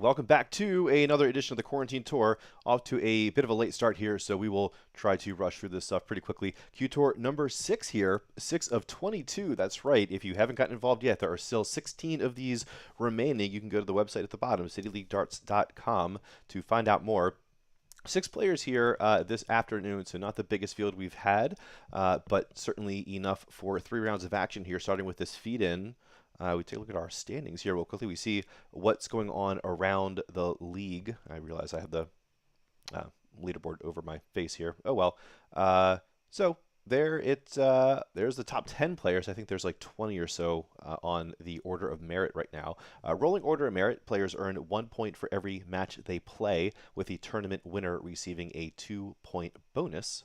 welcome back to another edition of the Quarantine Tour. Off to a bit of a late start here, so we will try to rush through this stuff pretty quickly. qTour number 6 here, 6 of 22. That's right. If you haven't gotten involved yet, there are still 16 of these remaining. You can go to the website at the bottom, cityleaguedarts.com, to find out more. 6 players here this afternoon, so not the biggest field we've had, but certainly enough for 3 rounds of action here, starting with this feed-in. We take a look at our standings here real quickly. We see what's going on around the league. I realize I have the leaderboard over my face here. Oh well. So there's the top 10 players. I think there's like 20 or so on the order of merit right now. Rolling order of merit, players earn 1 point for every match they play, with the tournament winner receiving a 2-point bonus.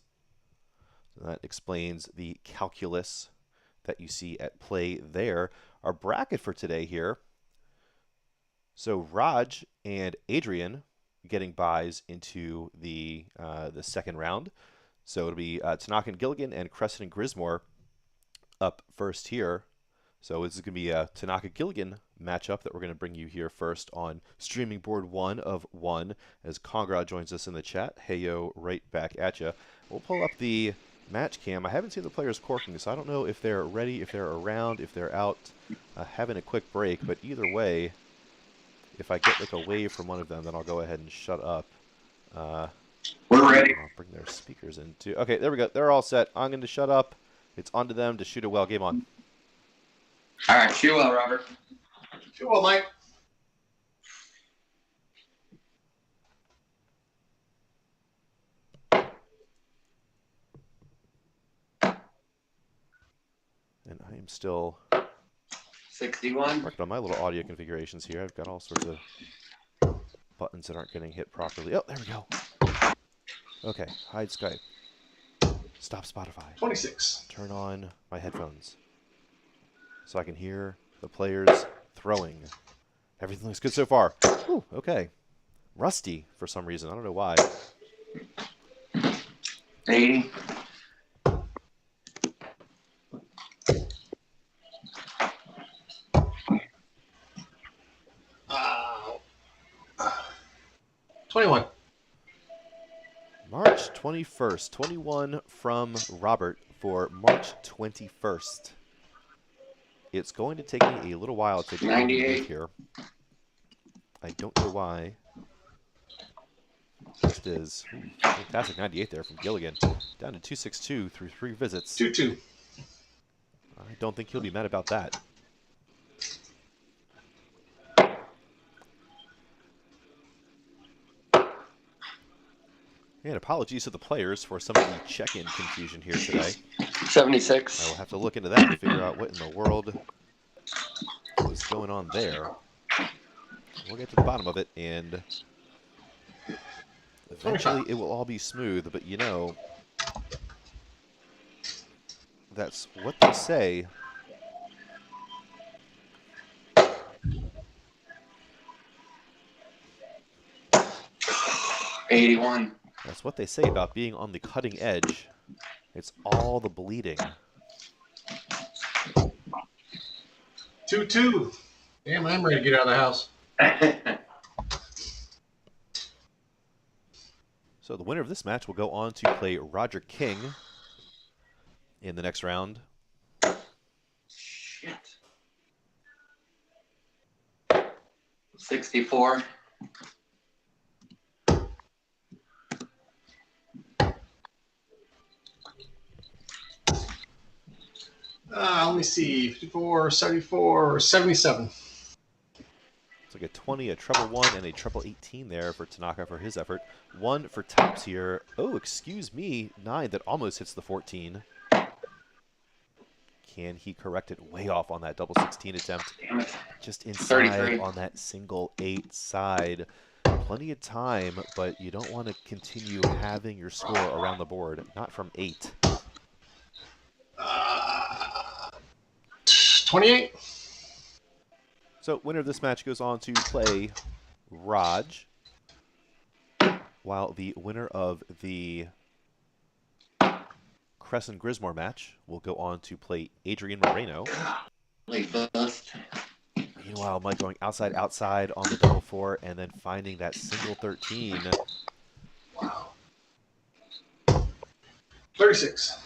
So that explains the calculus that you see at play there. Our bracket for today here. So Raj and Adrian getting buys into the second round. So it'll be Tanaka and Gilligan and Crescent and Grismore up first here. So this is going to be a Tanaka-Gilligan matchup that we're going to bring you here first on streaming board 1 of 1 as Congra joins us in the chat. Hey yo, right back at you. We'll pull up the match cam. I haven't seen the players corking, so I don't know if they're ready, if they're around, if they're out having a quick break. But either way, if I get like a wave from one of them, then I'll go ahead and shut up. We're ready. I'll bring their speakers in too. Okay, there we go. They're all set. I'm going to shut up. It's on to them to shoot a well. Game on. All right, shoot well, Robert. Shoot well, Mike. And I am still 61. working on my little audio configurations here. I've got all sorts of buttons that aren't getting hit properly. Oh, there we go. Okay, hide Skype. Stop Spotify. 26. Turn on my headphones so I can hear the players throwing. Everything looks good so far. Ooh, okay. Rusty for some reason. I don't know why. 80. Uh, 21. March 21st. 21 from Robert for March 21st. It's going to take me a little while to get 98 here. I don't know why. First is fantastic 98 there from Gilligan. Down to 262 through 3 visits. 2-2. I don't think he'll be mad about that. And apologies to the players for some of the check-in confusion here today. 76. I will have to look into that and figure out what in the world was going on there. We'll get to the bottom of it, and eventually it will all be smooth, but you know, that's what they say. '81. That's what they say about being on the cutting edge. It's all the bleeding. 2-2. Damn, I'm ready to get out of the house. So the winner of this match will go on to play Roger King in the next round. Shit. 64. Let me see. 54, 74, 77. It's like a 20, a treble 1, and a treble 18 there for Tanaka for his effort. 1 for tops here. Oh, excuse me. 9 that almost hits the 14. Can he correct it? Way off on that double 16 attempt. Damn it. Just inside 33. on that single 8 side. Plenty of time, but you don't want to continue having your score around the board. Not from 8. 28. So winner of this match goes on to play Raj, while the winner of the Crescent Grismore match will go on to play Adrian Moreno. Late bust. Meanwhile, Mike going outside, outside on the double four, and then finding that single 13. Wow. 36.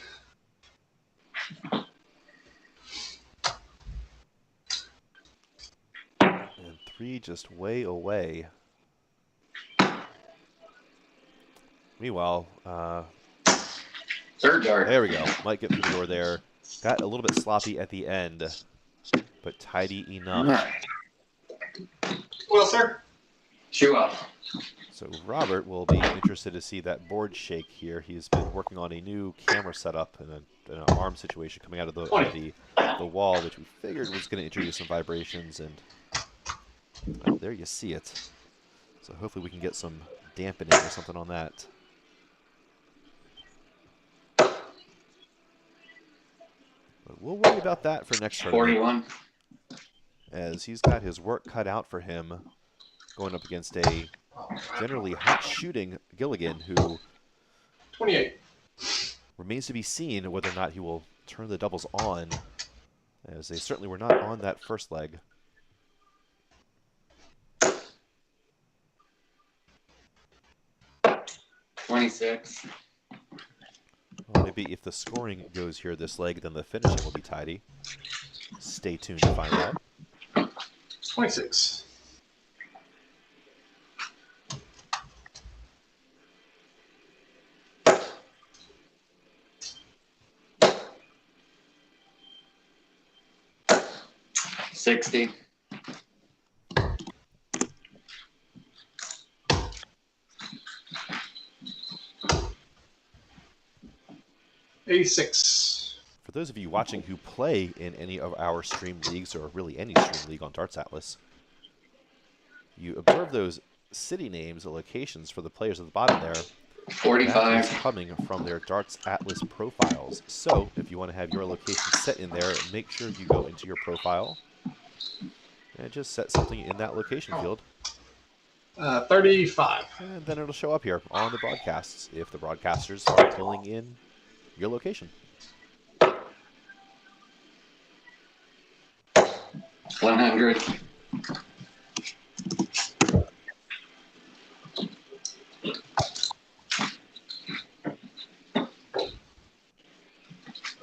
And 3 just way away. Meanwhile, Third dart. there we go. Might get through the door there. Got a little bit sloppy at the end, but tidy All enough. right. Well, sir. Shoe up. So Robert will be interested to see that board shake here. He's been working on a new camera setup and an arm situation coming out of the wall, which we figured was going to introduce some vibrations. And well, there you see it. So hopefully we can get some dampening or something on that. But we'll worry about that for next tournament, 41. as he's got his work cut out for him going up against a generally hot shooting Gilligan, who 28. remains to be seen whether or not he will turn the doubles on, as they certainly were not on that first leg. $26. Well, maybe if the scoring goes here this leg, then the finishing will be tidy. Stay tuned to find out. 26. $60. $86. For those of you watching who play in any of our stream leagues, or really any stream league on Darts Atlas, you observe those city names or locations for the players at the bottom there. That is 45. coming from their Darts Atlas profiles. So if you want to have your location set in there, make sure you go into your profile and just set something in that location field. 35. And then it'll show up here on the broadcasts if the broadcasters are pulling in your location. 100.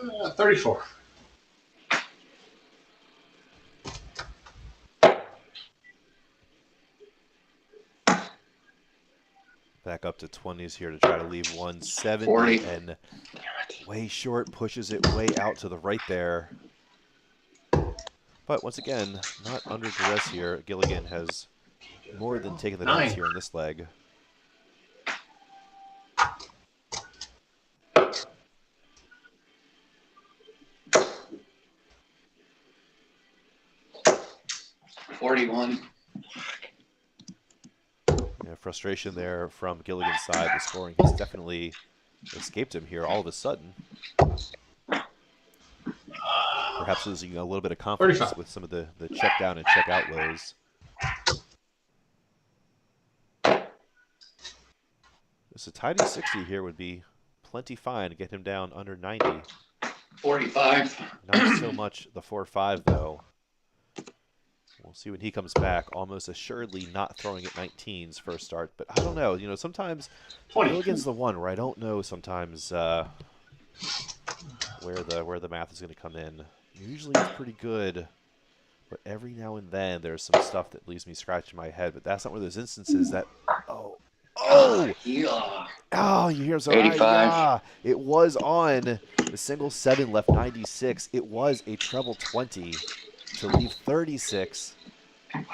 Uh, 34. Back up to 20s here to try to leave 170, 40. and way short, pushes it way out to the right there. But once again, not under duress here. Gilligan has more than taken the dance 9. here in this leg. $41. Yeah, frustration there from Gilligan's side. The scoring has definitely escaped him here all of a sudden. Perhaps losing a little bit of confidence 35. with some of the check down and check out lows. So tidy 60 here would be plenty fine to get him down under 90. 45. Not so much the 4-5 though. We'll see when he comes back. Almost assuredly not throwing at 19s first start, but I don't know. You know, sometimes 20. Gilligan's the one where I don't know sometimes where the math is going to come in. Usually it's pretty good, but every now and then there's some stuff that leaves me scratching my head. But that's not one of those instances that Yeah. oh, you hear some 85. yeah. It was on the single 7 left 96. It was a treble 20 to leave 36, and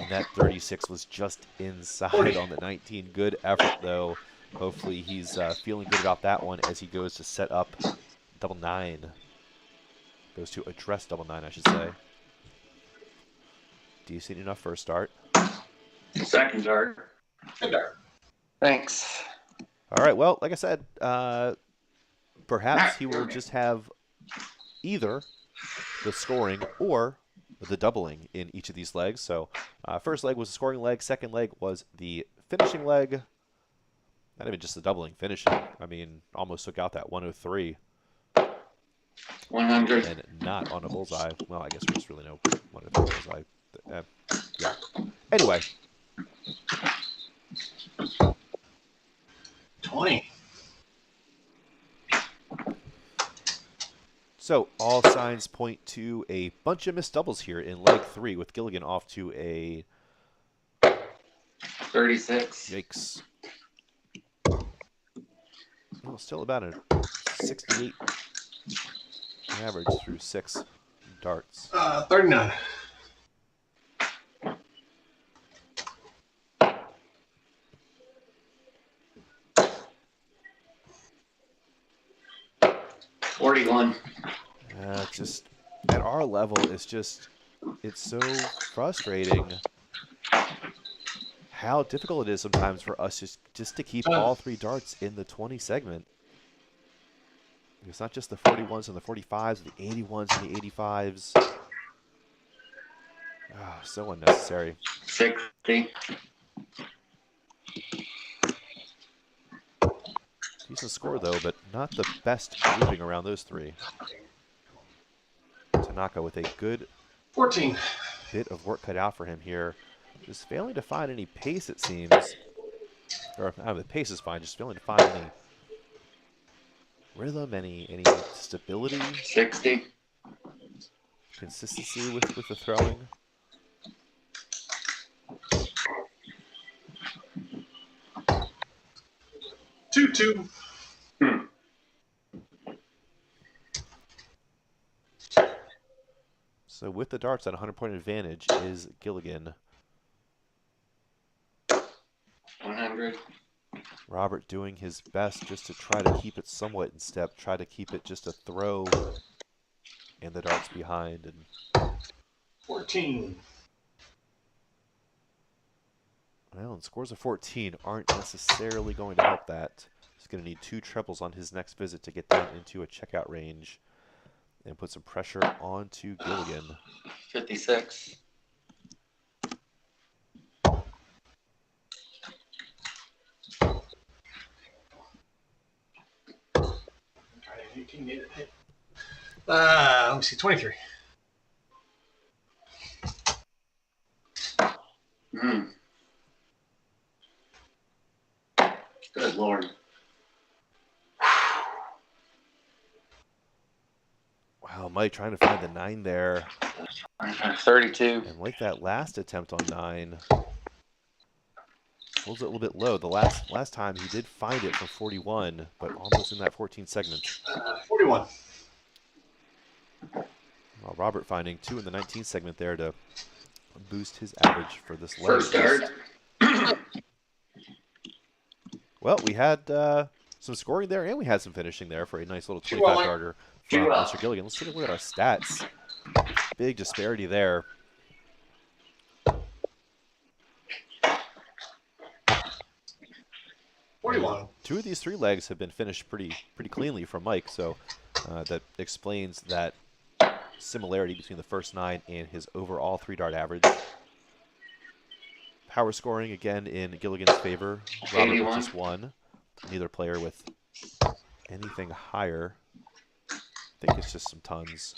that 36 was just inside on the 19. Good effort though. Hopefully he's feeling good about that one as he goes to set up double 9. Goes to address double 9, I should say. Decent enough first start. Second dart. Good dart. Thanks. All right, well, like I said, perhaps he will just have either the scoring or the doubling in each of these legs. So first leg was the scoring leg. Second leg was the finishing leg. Not even just the doubling, finishing. I mean, almost took out that 103. 100. And not on a bullseye. Well, I guess there's really no 103 bullseye Yeah. Anyway, 20. so all signs point to a bunch of missed doubles here in leg 3 with Gilligan off to a 36. yikes. Well, still about a 68 average through 6 darts. 39. $41. Just at our level, it's so frustrating how difficult it is sometimes for us just to keep all 3 darts in the 20 segment. It's not just the 41s and the 45s, the 81s and the 85s. Ah, so unnecessary. 60. Decent score, though, but not the best grouping around those 3. Tanaka with a good 14. bit of work cut out for him here. Just failing to find any pace, it seems. Or, the pace is fine, just failing to find any rhythm, any stability, 60. consistency with the throwing. Two. So with the darts at 100-point advantage is Gilligan. 100. Robert doing his best just to try to keep it somewhat in step, try to keep it just a throw and the darts behind. And 14. well, and scores of 14 aren't necessarily going to help that. He's going to need 2 trebles on his next visit to get down into a checkout range and put some pressure onto Gilligan. 56. Let me see, 23. Good Lord. Wow, Mike trying to find the 9 there. 32. And like that last attempt on 9, holds it a little bit low. The last time he did find it from 41, but almost in that 14 segment. 41. Well, Robert finding 2 in the 19 segment there to boost his average for this leg. First dart. Well, we had some scoring there, and we had some finishing there for a nice little 25-darter from Mr. Gilligan. Let's take a look at our stats. Big disparity there. $41. 2 of these 3 legs have been finished pretty cleanly from Mike, so that explains that similarity between the first 9 and his overall 3-dart average. Power scoring again in Gilligan's favor. Robert 81. with just 1. Neither player with anything higher. I think it's just some tons.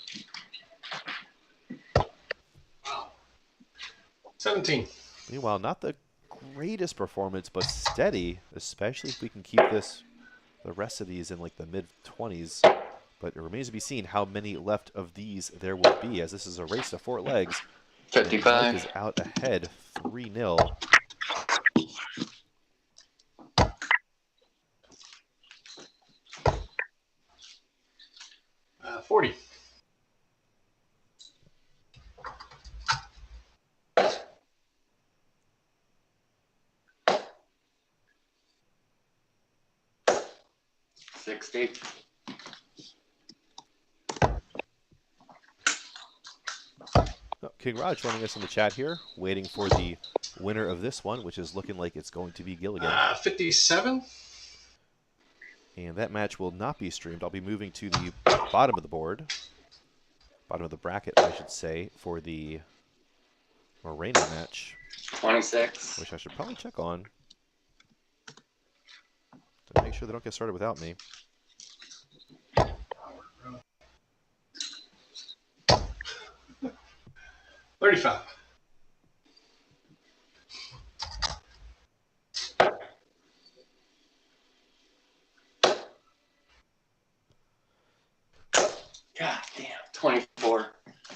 17. Meanwhile, not the greatest performance, but steady, especially if we can keep the rest of these in like the mid-20s. But it remains to be seen how many left of these there will be, as this is a race to 4 legs. 55. Mike is out ahead 3-0. 40. $60. Oh, King Raj joining us in the chat here, waiting for the winner of this one, which is looking like it's going to be Gilligan. 57. And that match will not be streamed. I'll be moving to the bottom of the board, bottom of the bracket, I should say, for the Moreno match, 26. which I should probably check on to make sure they don't get started without me. $35. God damn. 24.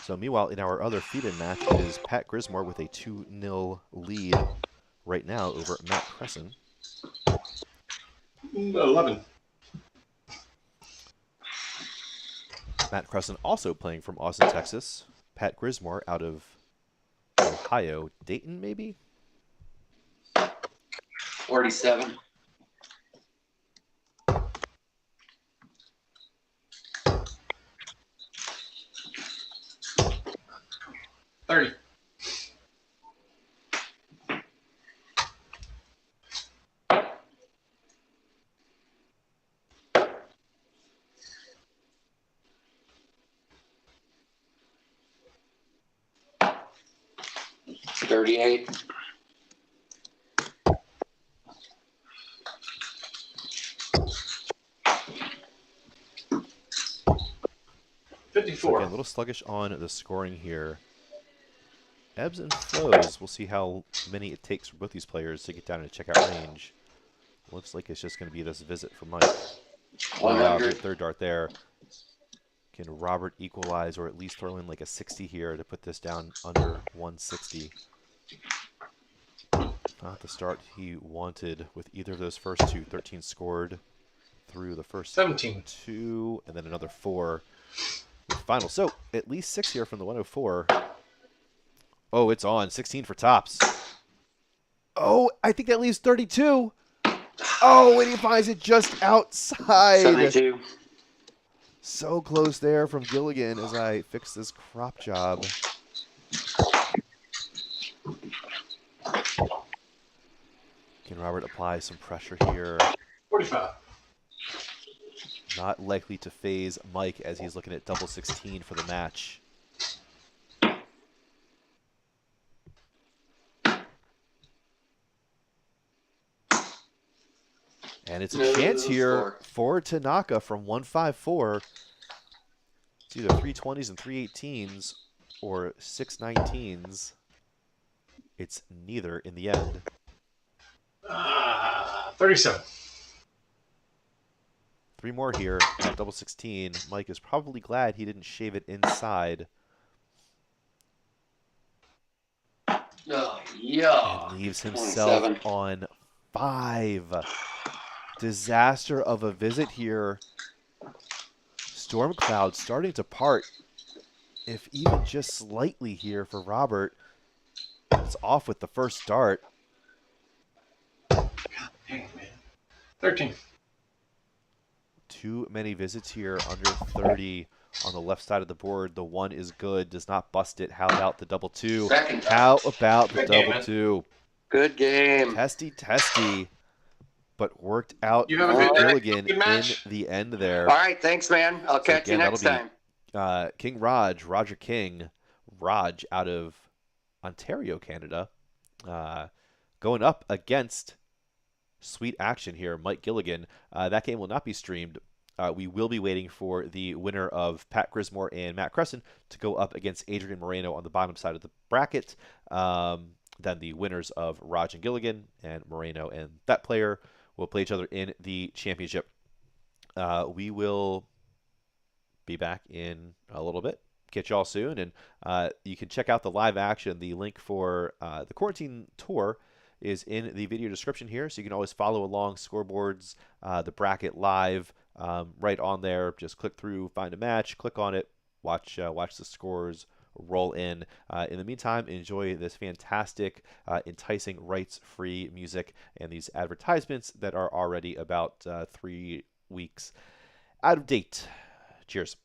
So meanwhile, in our other feed-in match, it is Pat Grismore with a 2-0 lead right now over Matt Cresson. 11. Matt Cresson also playing from Austin, Texas. Pat Grismore out of Ohio. Dayton, maybe? 47. $30. $38. So 54. again, a little sluggish on the scoring here. Ebbs and flows. We'll see how many it takes for both these players to get down into checkout range. Looks like it's just going to be this visit for Mike. Wow, 100. third dart there. Can Robert equalize or at least throw in like a 60 here to put this down under 160? Not the start he wanted with either of those first two. 13 scored through the first 17. 2, and then another 4 with final. So at least 6 here from the 104. Oh, it's on. 16 for tops. Oh, I think that leaves 32. Oh, and he finds it just outside. 72. So close there from Gilligan as I fix this crop job. Can Robert apply some pressure here? 45. Not likely to phase Mike as he's looking at double 16 for the match. And it's a chance here for Tanaka from 154. It's either 320s and 318s or 619s. It's neither in the end. 37. 3 more here at double 16. Mike is probably glad he didn't shave it inside. Oh, yeah. And leaves himself 27. on 5. Disaster of a visit here. Storm cloud starting to part, if even just slightly here for Robert. It's off with the first dart. Dang, man. 13. Too many visits here, under 30 on the left side of the board. The 1 is good, does not bust it. How about the double 2? Second. How about the Good game, double man. 2? Good game. Testy, but worked out You have a good- Gilligan good match. in the end there. All right. Thanks, man. I'll catch you again, next that'll time. King Roger King, Raj out of Ontario, Canada, going up against Sweet Action here, Mike Gilligan. That game will not be streamed. We will be waiting for the winner of Pat Grismore and Matt Cresson to go up against Adrian Moreno on the bottom side of the bracket. Then the winners of Raj and Gilligan and Moreno and that player will play each other in the championship. We will be back in a little bit. Catch y'all soon, and you can check out the live action. The link for the quarantine tour is in the video description here, so you can always follow along scoreboards, the bracket live, right on there. Just click through, find a match, click on it, watch the scores roll in. In the meantime, enjoy this fantastic, enticing rights-free music and these advertisements that are already about 3 weeks out of date. Cheers.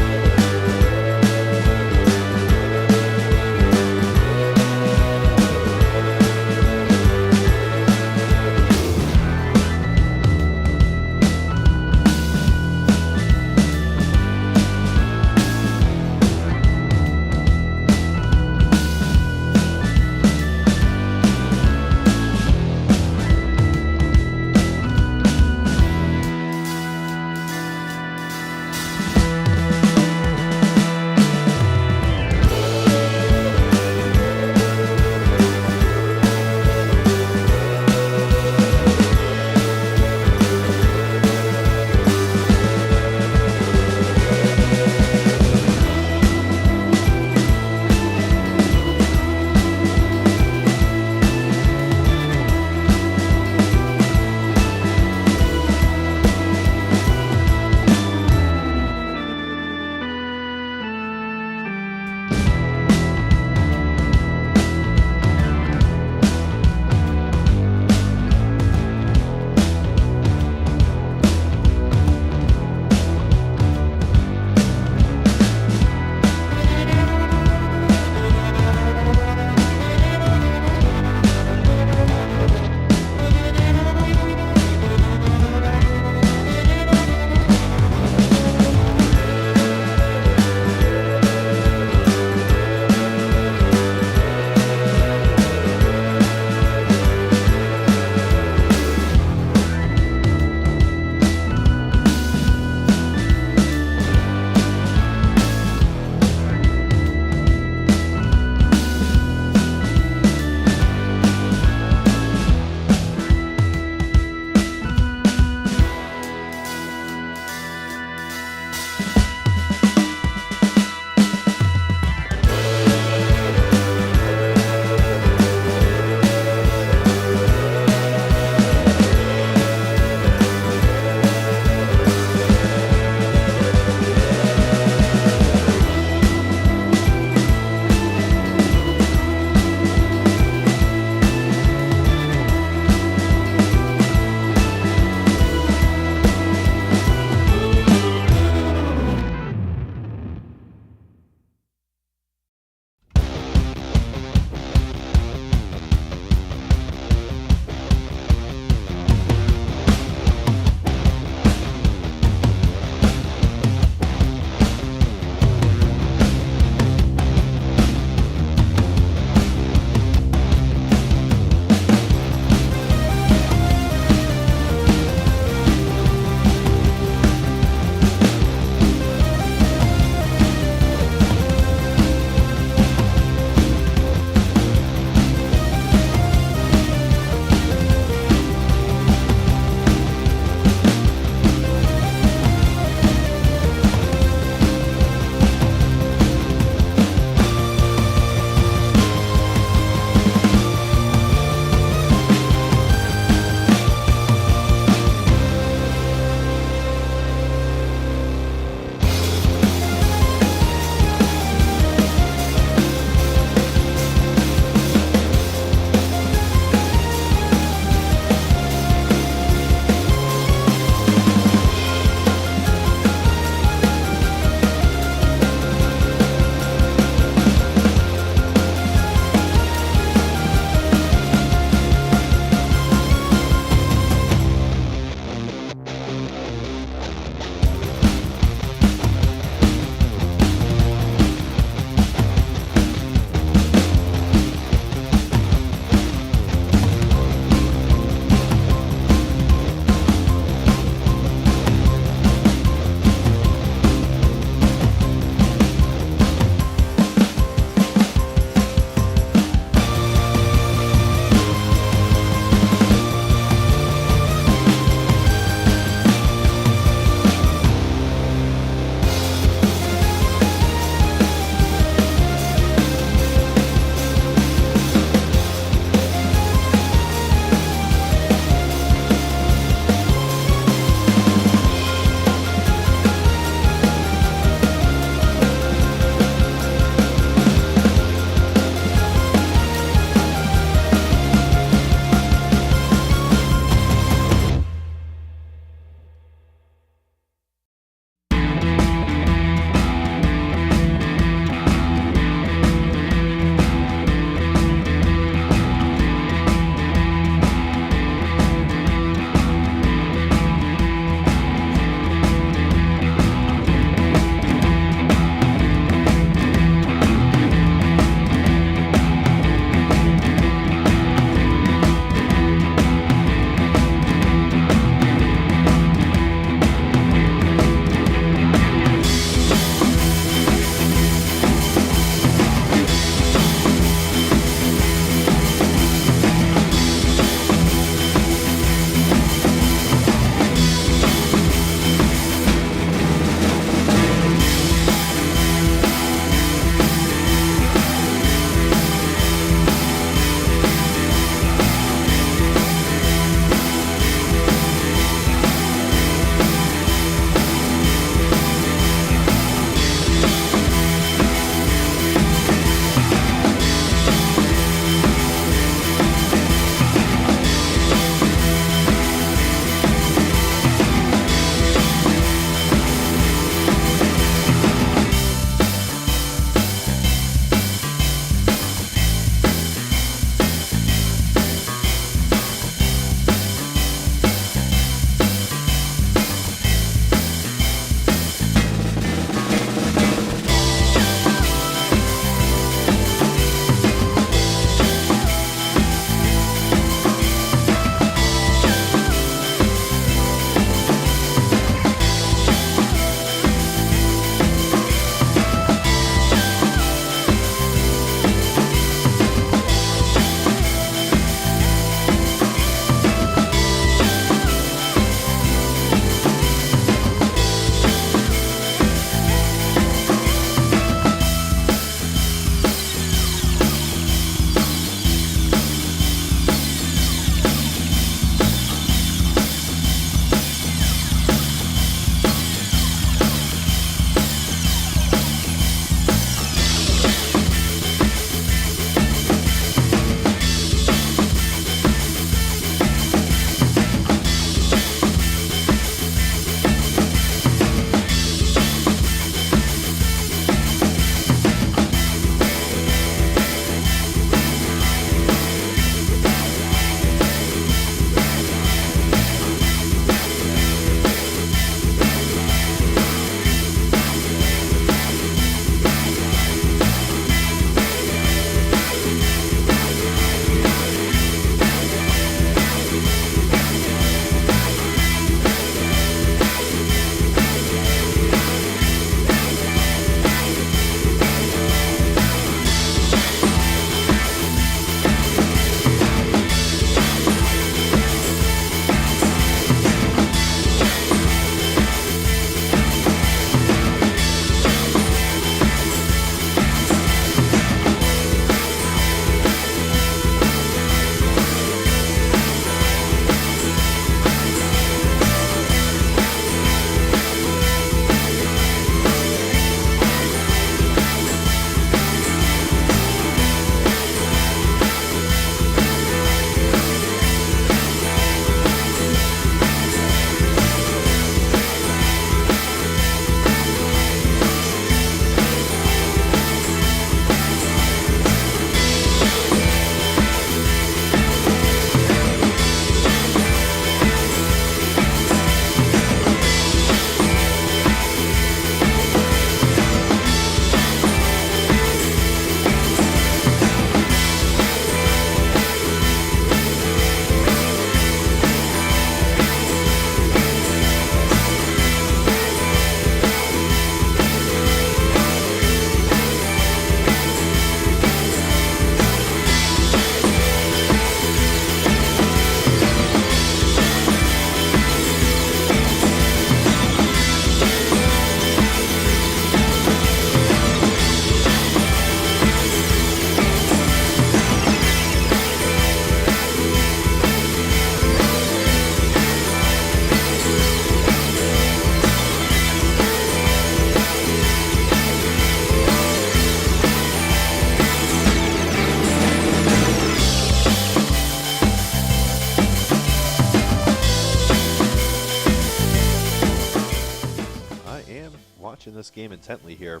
this game intently here.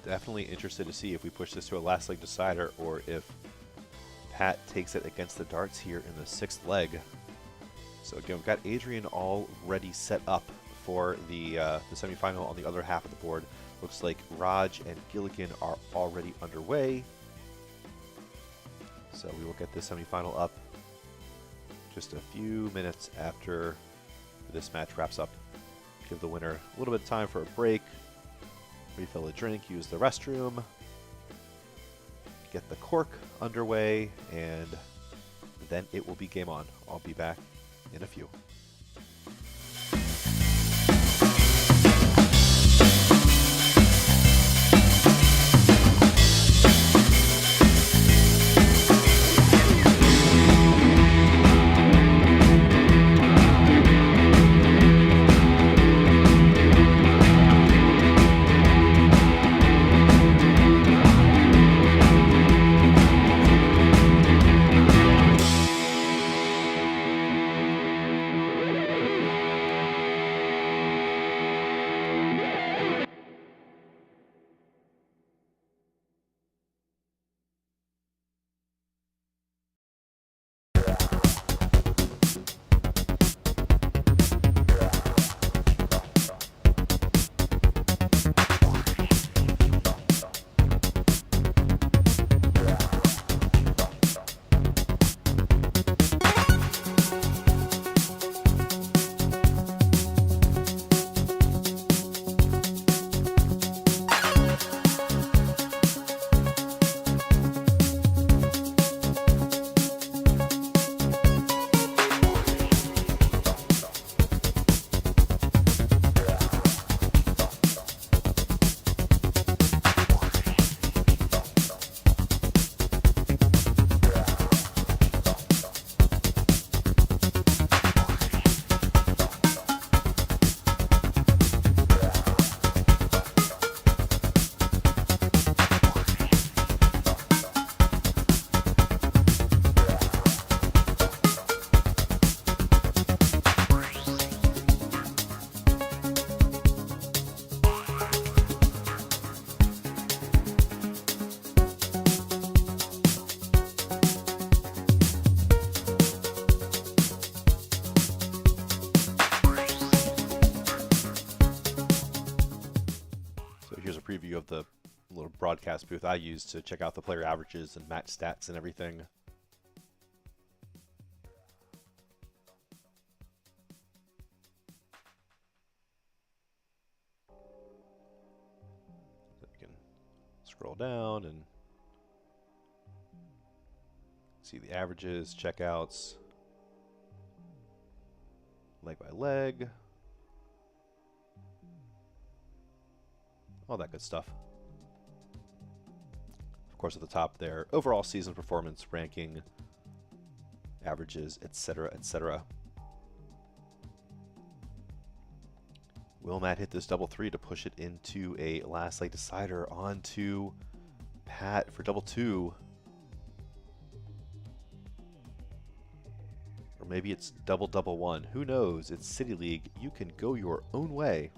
Definitely interested to see if we push this to a last leg decider or if Pat takes it against the darts here in the 6th leg. So again, we've got Adrian already set up for the semifinal on the other half of the board. Looks like Raj and Gilligan are already underway. So we will get this semifinal up just a few minutes after this match wraps up. Give the winner a little bit of time for a break, refill a drink, use the restroom, get the cork underway, and then it will be game on. I'll be back in a few. Preview of the little broadcast booth I use to check out the player averages and match stats and everything. So you can scroll down and see the averages, checkouts, leg by leg. All that good stuff. Of course, at the top there, overall season performance, ranking, averages, etc., etc. Will Matt hit this double 3 to push it into a last leg decider onto Pat for double 2? Or maybe it's double 1. Who knows? It's City League. You can go your own way.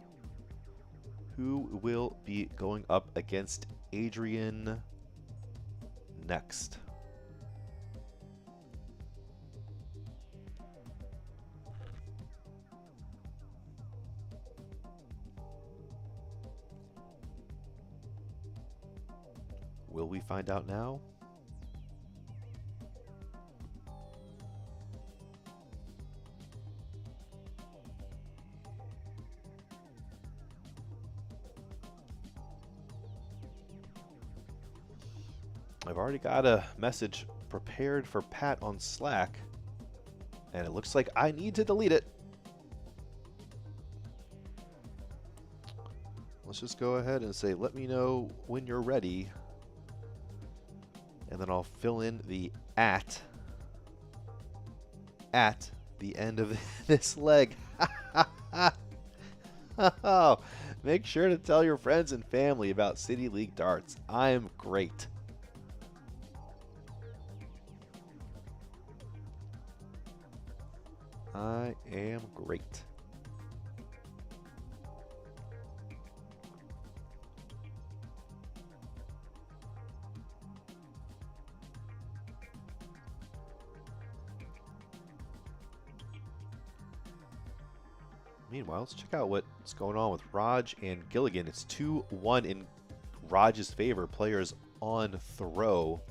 Who will be going up against Adrian next? Will we find out now? I've already got a message prepared for Pat on Slack, and it looks like I need to delete it. Let's just go ahead and say, let me know when you're ready, and then I'll fill in the at the end of this leg. Oh, make sure to tell your friends and family about City League Darts. I'm great. I am great. Meanwhile, let's check out what's going on with Raj and Gilligan. It's 2-1 in Raj's favor. Players on throw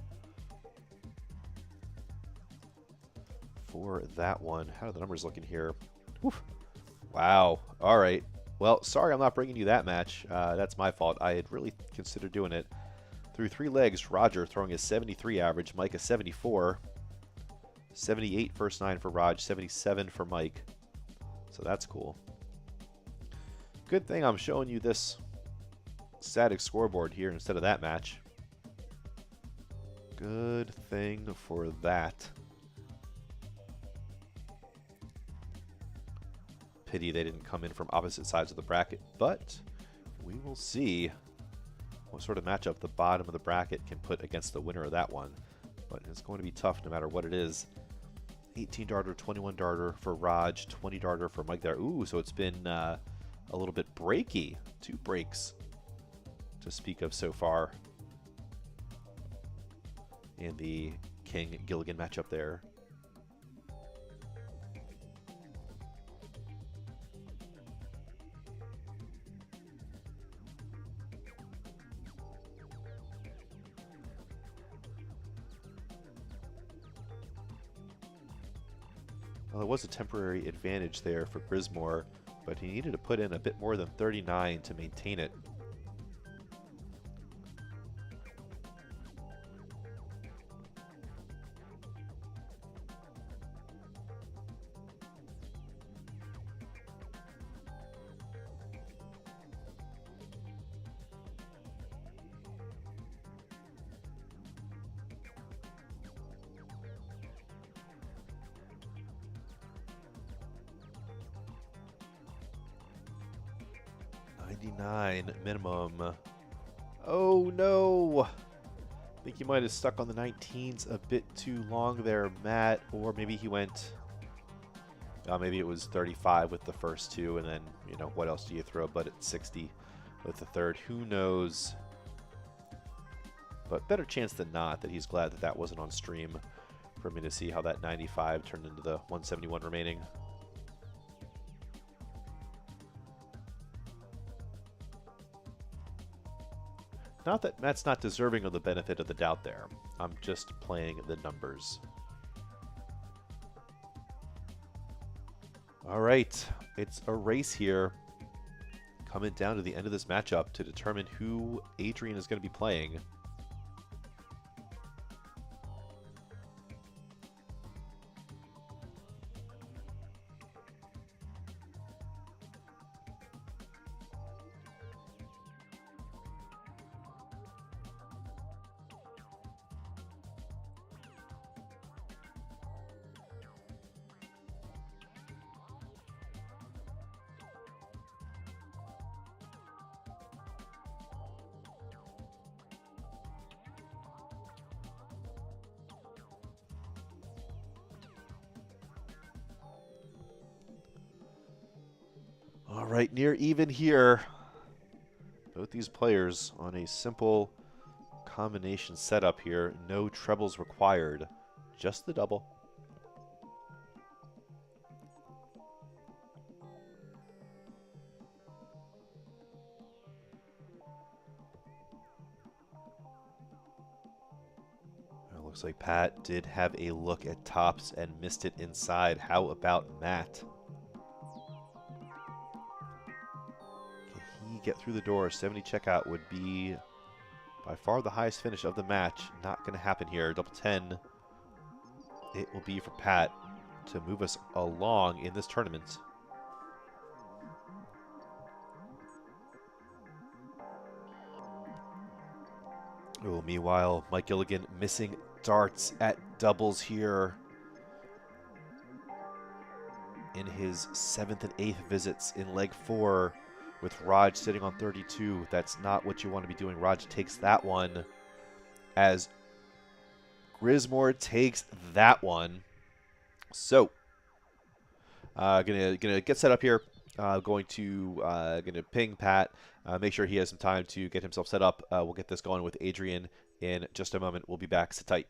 for that one. How are the numbers looking here? Oof. Wow. All right. Well, sorry I'm not bringing you that match. That's my fault. I had really considered doing it. Through 3 legs, Roger throwing a 73 average, Mike a 74. 78 first 9 for Raj, 77 for Mike. So that's cool. Good thing I'm showing you this static scoreboard here instead of that match. Good thing for that. Pity they didn't come in from opposite sides of the bracket, but we will see what sort of matchup the bottom of the bracket can put against the winner of that one. But it's going to be tough no matter what it is. 18 darter, 21 darter for Raj, 20 darter for Mike there. Ooh, so it's been a little bit breaky. 2 breaks to speak of so far in the King-Gilligan matchup there. Well, there was a temporary advantage there for Grismore, but he needed to put in a bit more than 39 to maintain it. Minimum. Oh no! I think he might have stuck on the 19s a bit too long there, Matt. Or maybe he went. Maybe it was 35 with the first 2, and then, you know, what else do you throw but at 60 with the third? Who knows? But better chance than not that he's glad that that wasn't on stream for me to see how that 95 turned into the 171 remaining. Not that Matt's not deserving of the benefit of the doubt there. I'm just playing the numbers. All right, it's a race here. Coming down to the end of this matchup to determine who Adrian is going to be playing. All right, near even here. Both these players on a simple combination setup here. No trebles required, just the double. It looks like Pat did have a look at tops and missed it inside. How about Matt? Get through the door. 70 checkout would be by far the highest finish of the match. Not going to happen here. Double 10. It will be for Pat to move us along in this tournament. Oh, meanwhile, Mike Gilligan missing darts at doubles here in his 7th and 8th visits in leg 4. With Raj sitting on 32, that's not what you want to be doing. Raj takes that one as Grismore takes that one. So, gonna get set up here. Gonna ping Pat. Make sure he has some time to get himself set up. We'll get this going with Adrian in just a moment. We'll be back. Sit tight.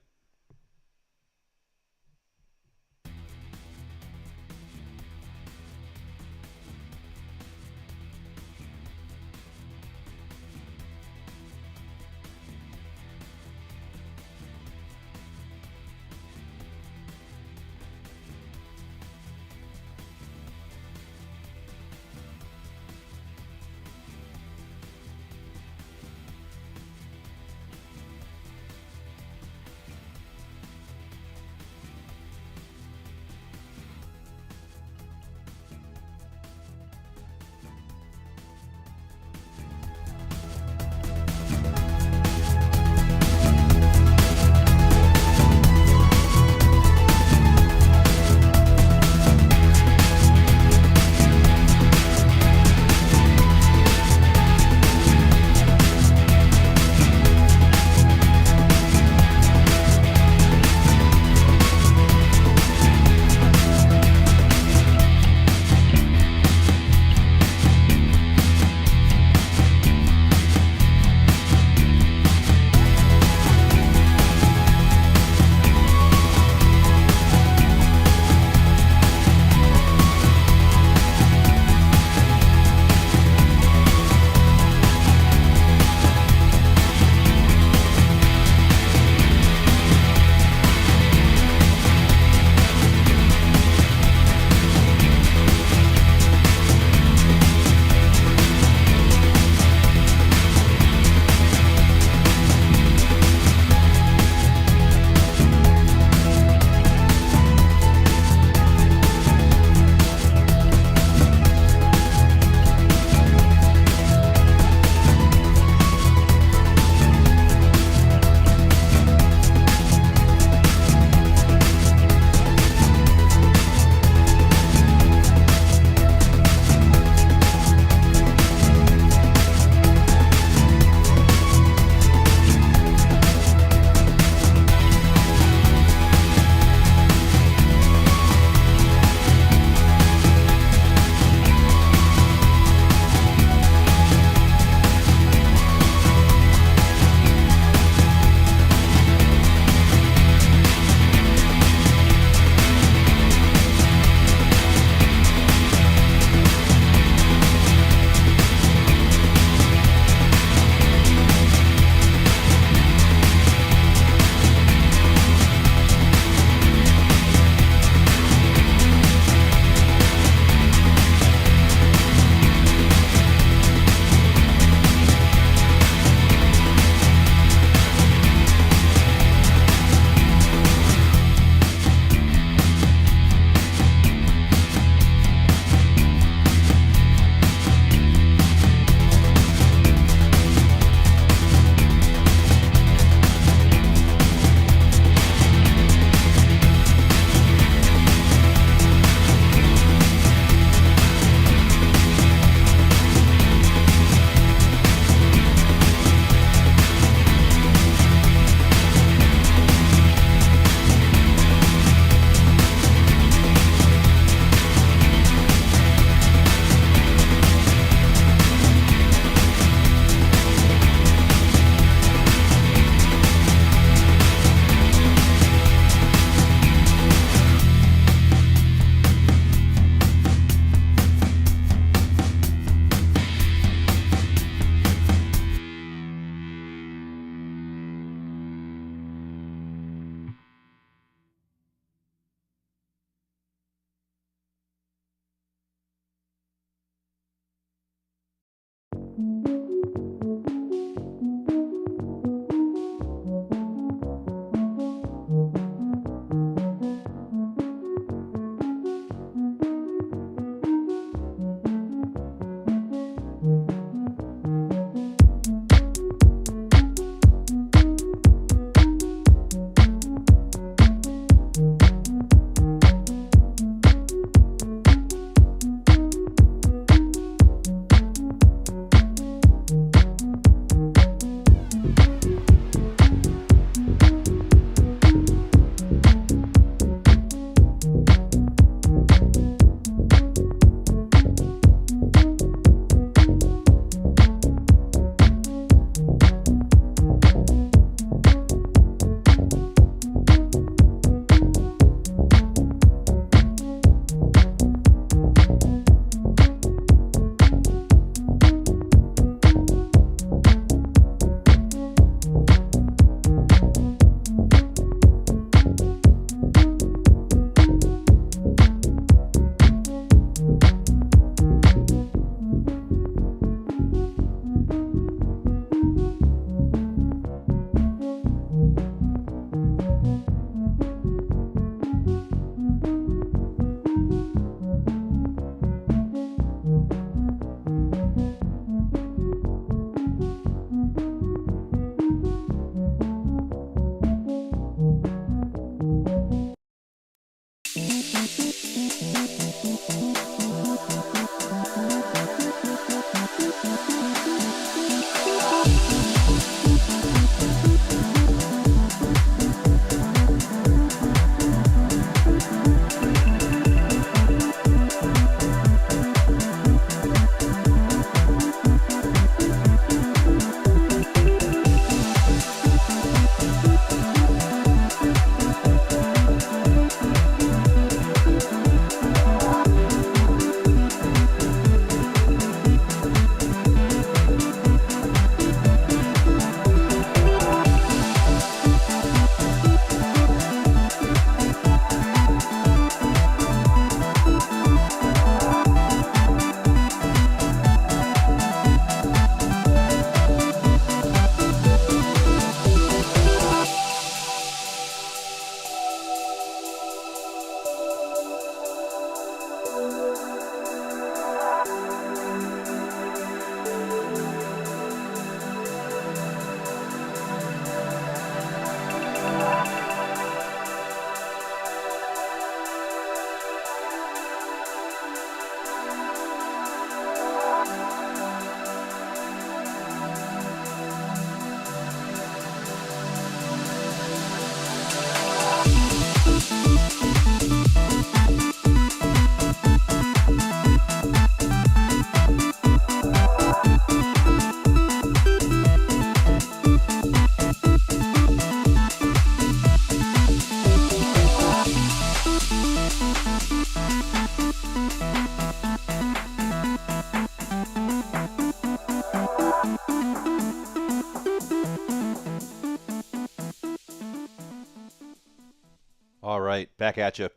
All right, back at you.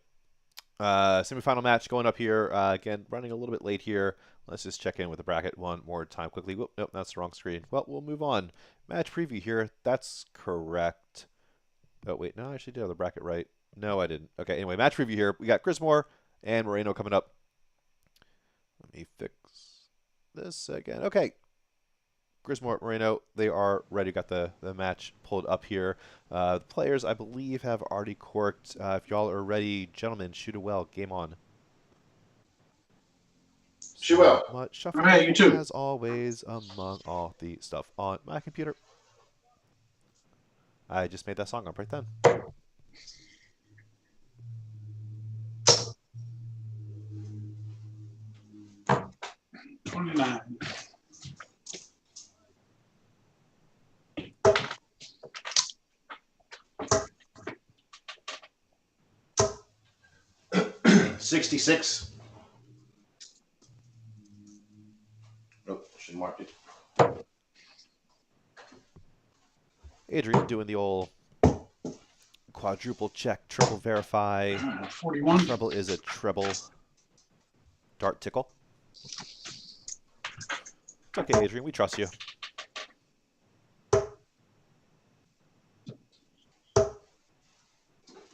Semifinal match going up here. Again, running a little bit late here. Let's just check in with the bracket one more time quickly. Whoop, nope, that's the wrong screen. Well, we'll move on. Match preview here. That's correct. Oh, wait. No, I actually did have the bracket right. No, I didn't. Okay, anyway, match preview here. We got Chris Moore and Moreno coming up. Let me fix this again. Okay. Chris Moore, Moreno, they are ready. Got the match pulled up here. The players, I believe, have already corked. If y'all are ready, gentlemen, shoot a well. Game on. Shoot well. Much shuffle All right, you too. as always among all the stuff on my computer. I just made that song up right then. 29. $66. Nope, should mark it. Adrian doing the old quadruple check, triple verify. 41. Treble is a treble. Dart tickle. It's okay, Adrian. We trust you.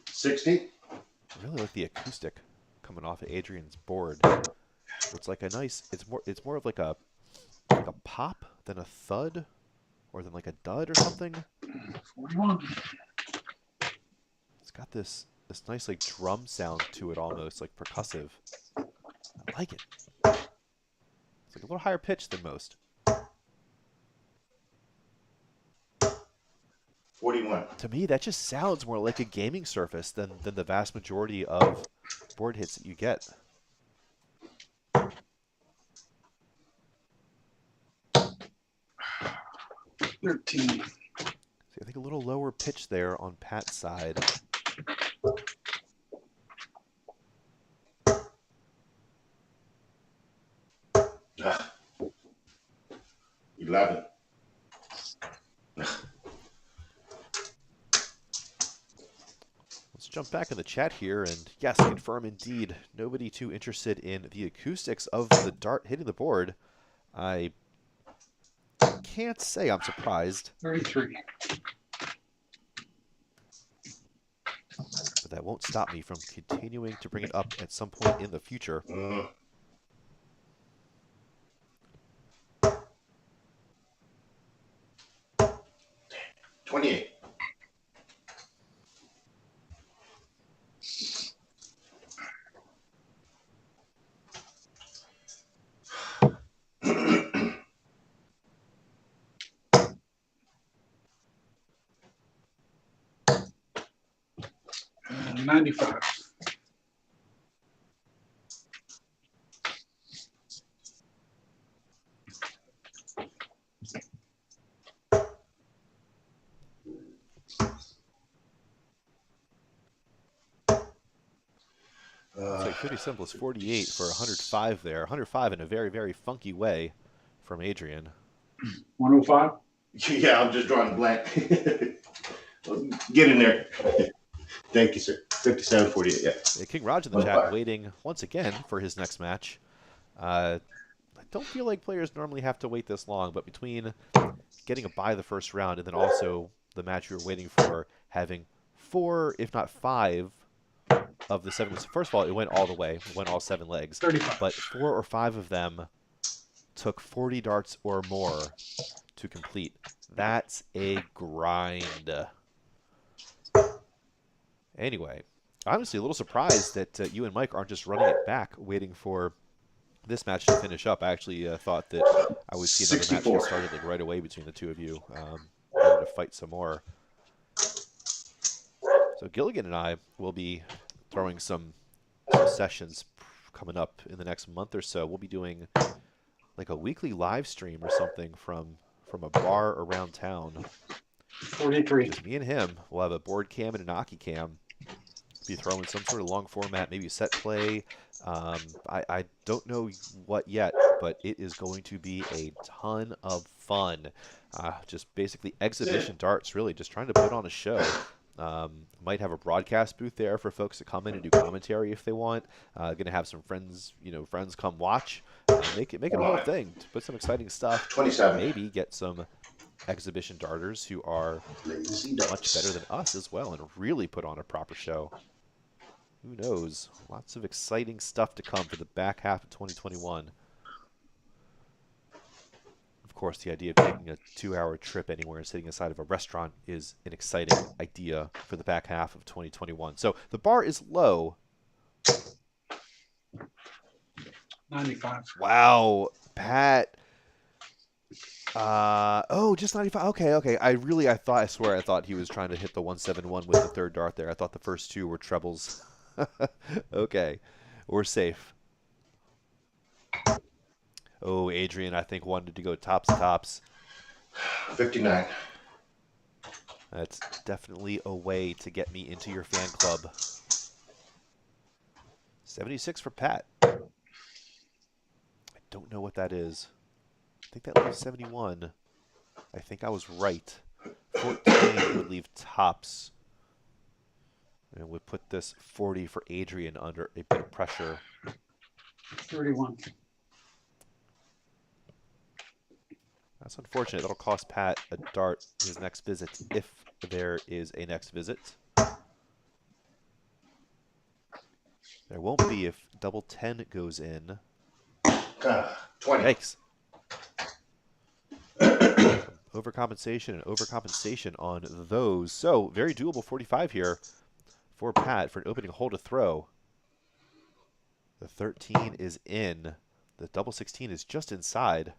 $60. I really like the acoustic coming off of Adrian's board. It's like a nice. It's more of like a pop than a thud, or than like a dud or something. 41. It's got this nice like drum sound to it, almost like percussive. I like it. It's like a little higher pitched than most. 41. To me, that just sounds more like a gaming surface than the vast majority of board hits that you get. 13. See, I think a little lower pitch there on Pat's side. Ah. 11. Let's jump back in the chat here, and yes, confirm indeed. Nobody too interested in the acoustics of the dart hitting the board. I can't say I'm surprised. 33. But that won't stop me from continuing to bring it up at some point in the future. 28. Uh, 95. It's like pretty simple. It's 48 for 105 there. 105 in a very, very funky way from Adrian. 105. Yeah, I'm just drawing a blank. Get in there. Thank you, sir. 57, 48, yeah. King Raj in the chat waiting once again for his next match. I don't feel like players normally have to wait this long, but between getting a bye the first round and then also the match you were waiting for, having 4, if not 5, of the 7. First of all, it went all the way. It went all 7 legs. 35. But 4 or 5 of them took 40 darts or more to complete. That's a grind. Anyway, honestly, a little surprised that you and Mike aren't just running it back, waiting for this match to finish up. I actually thought that I would see another 64. match get started like right away between the two of you, ready to fight some more. So Gilligan and I will be throwing some sessions coming up in the next month or so. We'll be doing like a weekly live stream or something from a bar around town. 43. Just me and him. We'll have a board cam and an Aki cam. Be throwing some sort of long format, maybe set play. I don't know what yet, but it is going to be a ton of fun. Just basically exhibition darts, really, just trying to put on a show. Might have a broadcast booth there for folks to come in and do commentary if they want. Going to have some friends, friends come watch. Make it a whole thing to put some exciting stuff. 27. Maybe get some exhibition darters who are Lazy much better ducks. than us as well and really put on a proper show. Who knows? Lots of exciting stuff to come for the back half of 2021. Of course, the idea of taking a 2-hour trip anywhere and sitting inside of a restaurant is an exciting idea for the back half of 2021. So the bar is low. 95. Wow, Pat. Just 95. Okay. I thought he was trying to hit the 171 with the third dart there. I thought the first two were trebles. Okay, we're safe. Oh, Adrian, I think wanted to go tops to tops. 59. That's definitely a way to get me into your fan club. 76 for Pat. I don't know what that is. I think that leaves 71. I think I was right. 14 would leave tops. And would put this 40 for Adrian under a bit of pressure. 31. That's unfortunate. That'll cost Pat a dart his next visit, if there is a next visit. There won't be if double 10 goes in. 20. Yikes. Overcompensation and overcompensation on those. So, very doable 45 here for Pat for an opening hole to throw. The 13 is in. The double 16 is just inside.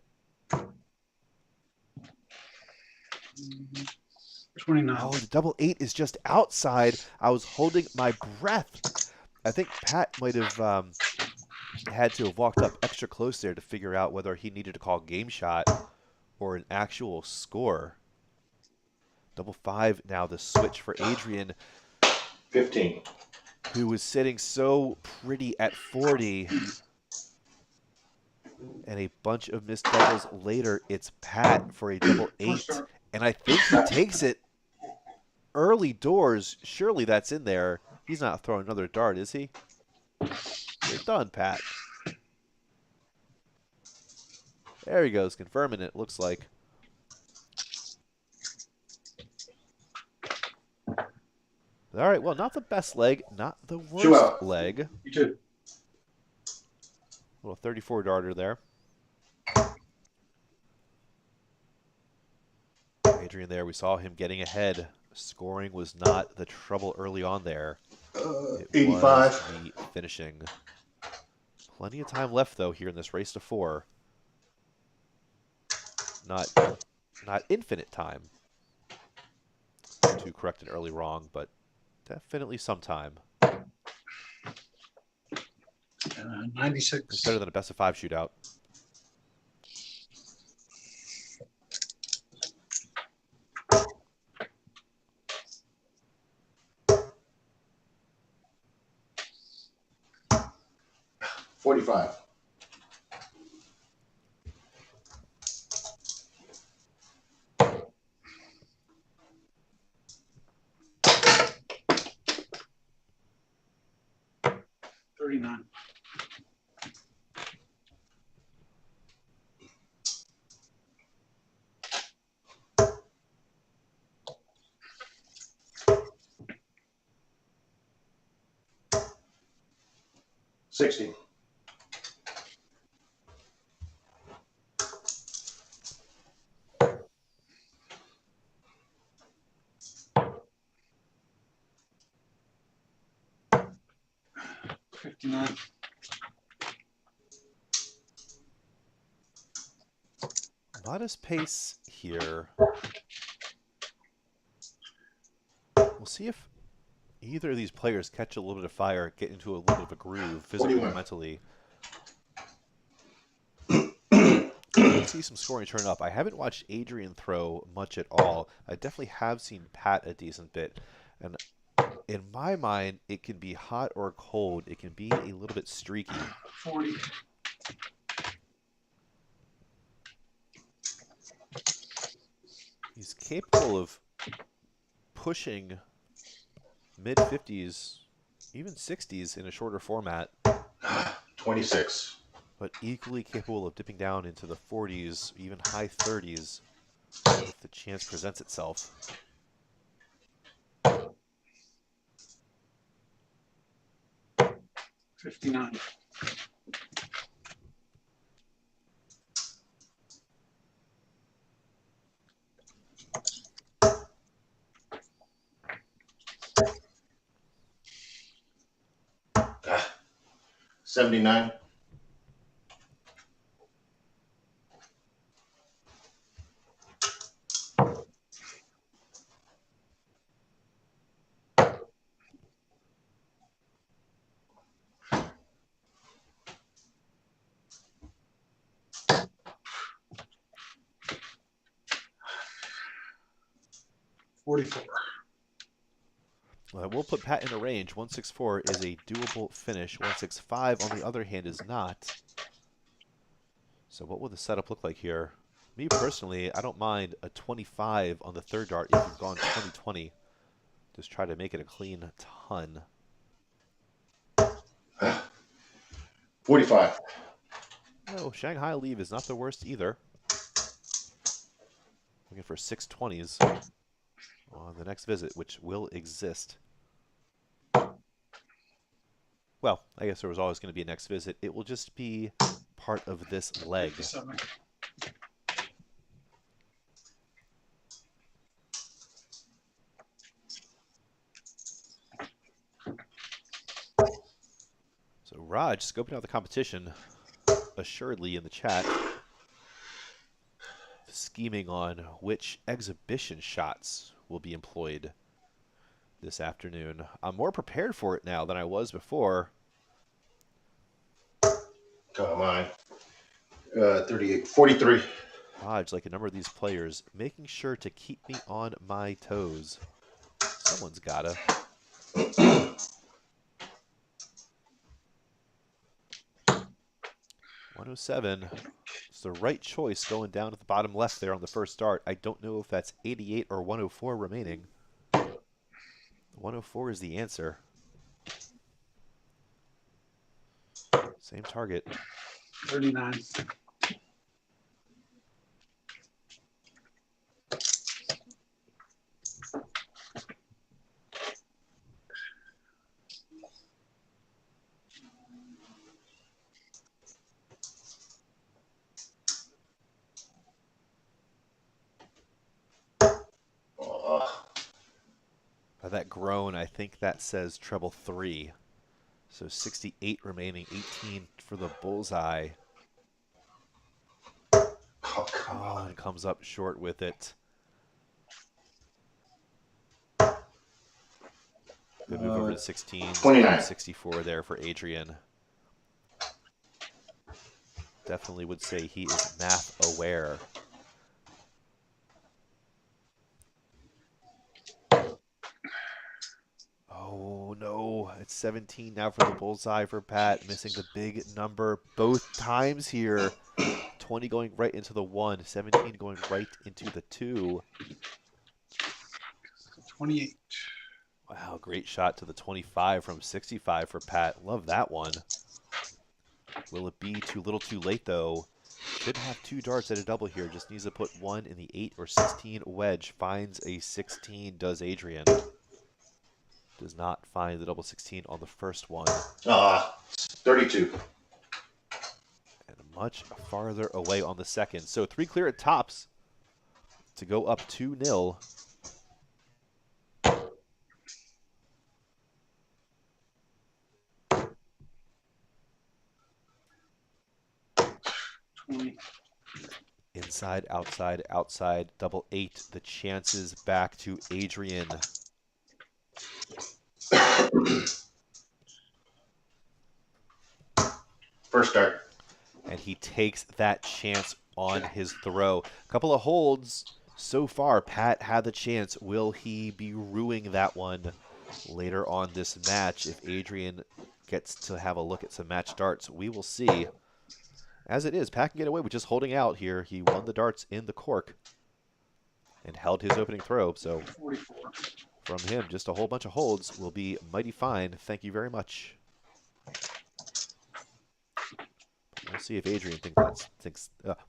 29. Oh, the double 8 is just outside. I was holding my breath. I think Pat might have had to have walked up extra close there to figure out whether he needed to call game shot or an actual score. Double 5 now, the switch for Adrian, 15. who was sitting so pretty at 40. And a bunch of missed doubles later, it's Pat for a double 8. And I think he takes it early doors. Surely that's in there. He's not throwing another dart, is he? You're done, Pat. There he goes, confirming it, looks like. All right, well, not the best leg, not the worst leg. You too. Little 34 darter there. Adrian there, we saw him getting ahead. Scoring was not the trouble early on there. It 85. was the finishing. Plenty of time left, though, here in this race to 4. Not infinite time to correct an early wrong, but definitely some time. 96. It's better than a best of 5 shootout. $45. $39. $60. $59. Modest pace here. We'll see if either of these players catch a little bit of fire, get into a little bit of a groove, physically or 41. mentally. Let's see some scoring turn up. I haven't watched Adrian throw much at all. I definitely have seen Pat a decent bit. And in my mind, it can be hot or cold. It can be a little bit streaky. 40. He's capable of pushing mid 50s, even 60s in a shorter format, 26. but equally capable of dipping down into the 40s, even high 30s if the chance presents itself. $59. Ah, 79. $44. We'll put Pat in a range. 164 is a doable finish. 165, on the other hand, is not. So what will the setup look like here? Me personally, I don't mind a 25 on the third dart if you've gone 20-20. Just try to make it a clean ton. 45. No, Shanghai leave is not the worst either. Looking for 620s on the next visit, which will exist. Well, I guess there was always going to be a next visit. It will just be part of this leg. 57. So Raj scoping out the competition, assuredly in the chat, scheming on which exhibition shots will be employed this afternoon. I'm more prepared for it now than I was before. Come on. 38. 43. Raj, like a number of these players, making sure to keep me on my toes. Someone's gotta. 107. It's the right choice going down at the bottom left there on the first start. I don't know if that's 88 or 104 remaining. 104 is the answer. Same target. 39. By that groan, I think that says treble 3. So 68 remaining, 18 for the bullseye. Oh, come on. And comes up short with it. Good move over to 16. 29. 64 there for Adrian. Definitely would say he is math aware. Oh no, it's 17 now for the bullseye for Pat, missing the big number both times here. 20 going right into the 1, 17 going right into the 2. 28. Wow, great shot to the 25 from 65 for Pat. Love that one. Will it be too little too late, though? Should have 2 darts at a double here. Just needs to put 1 in the 8 or 16 wedge. Finds a 16, does Adrian. Does not find the double 16 on the first one. 32. And much farther away on the second. So 3 clear at tops to go up 2-0. Inside, outside, outside, double 8. The chances back to Adrian. First start. And he takes that chance on his throw. A couple of holds so far. Pat had the chance. Will he be ruining that one later on this match? If Adrian gets to have a look at some match darts, we will see. As it is, Pat can get away with just holding out here. He won the darts in the cork and held his opening throw. So 44. from him. Just a whole bunch of holds will be mighty fine. Thank you very much. We'll see if Adrian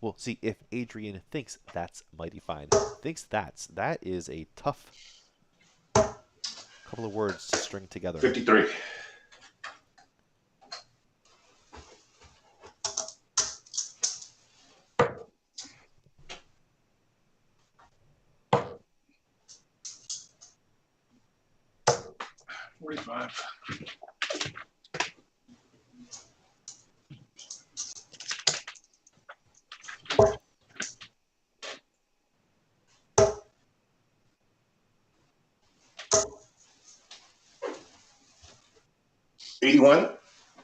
we'll see if Adrian thinks that's mighty fine. That is a tough couple of words to string together. 53. $45. 81.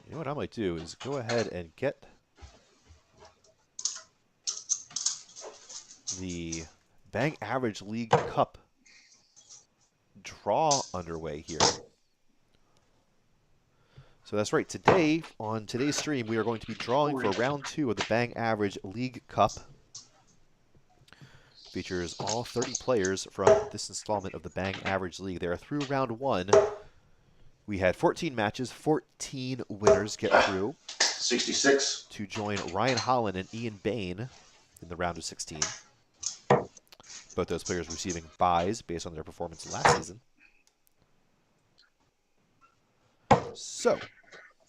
You know what I might do is go ahead and get the Bang Average League Cup draw underway here. So that's right. Today, on today's stream, we are going to be drawing for round 2 of the Bang Average League Cup. Features all 30 players from this installment of the Bang Average League. They are through round 1. We had 14 matches, 14 winners get through 66. to join Ryan Holland and Ian Bain in the round of 16. Both those players receiving buys based on their performance last season. So,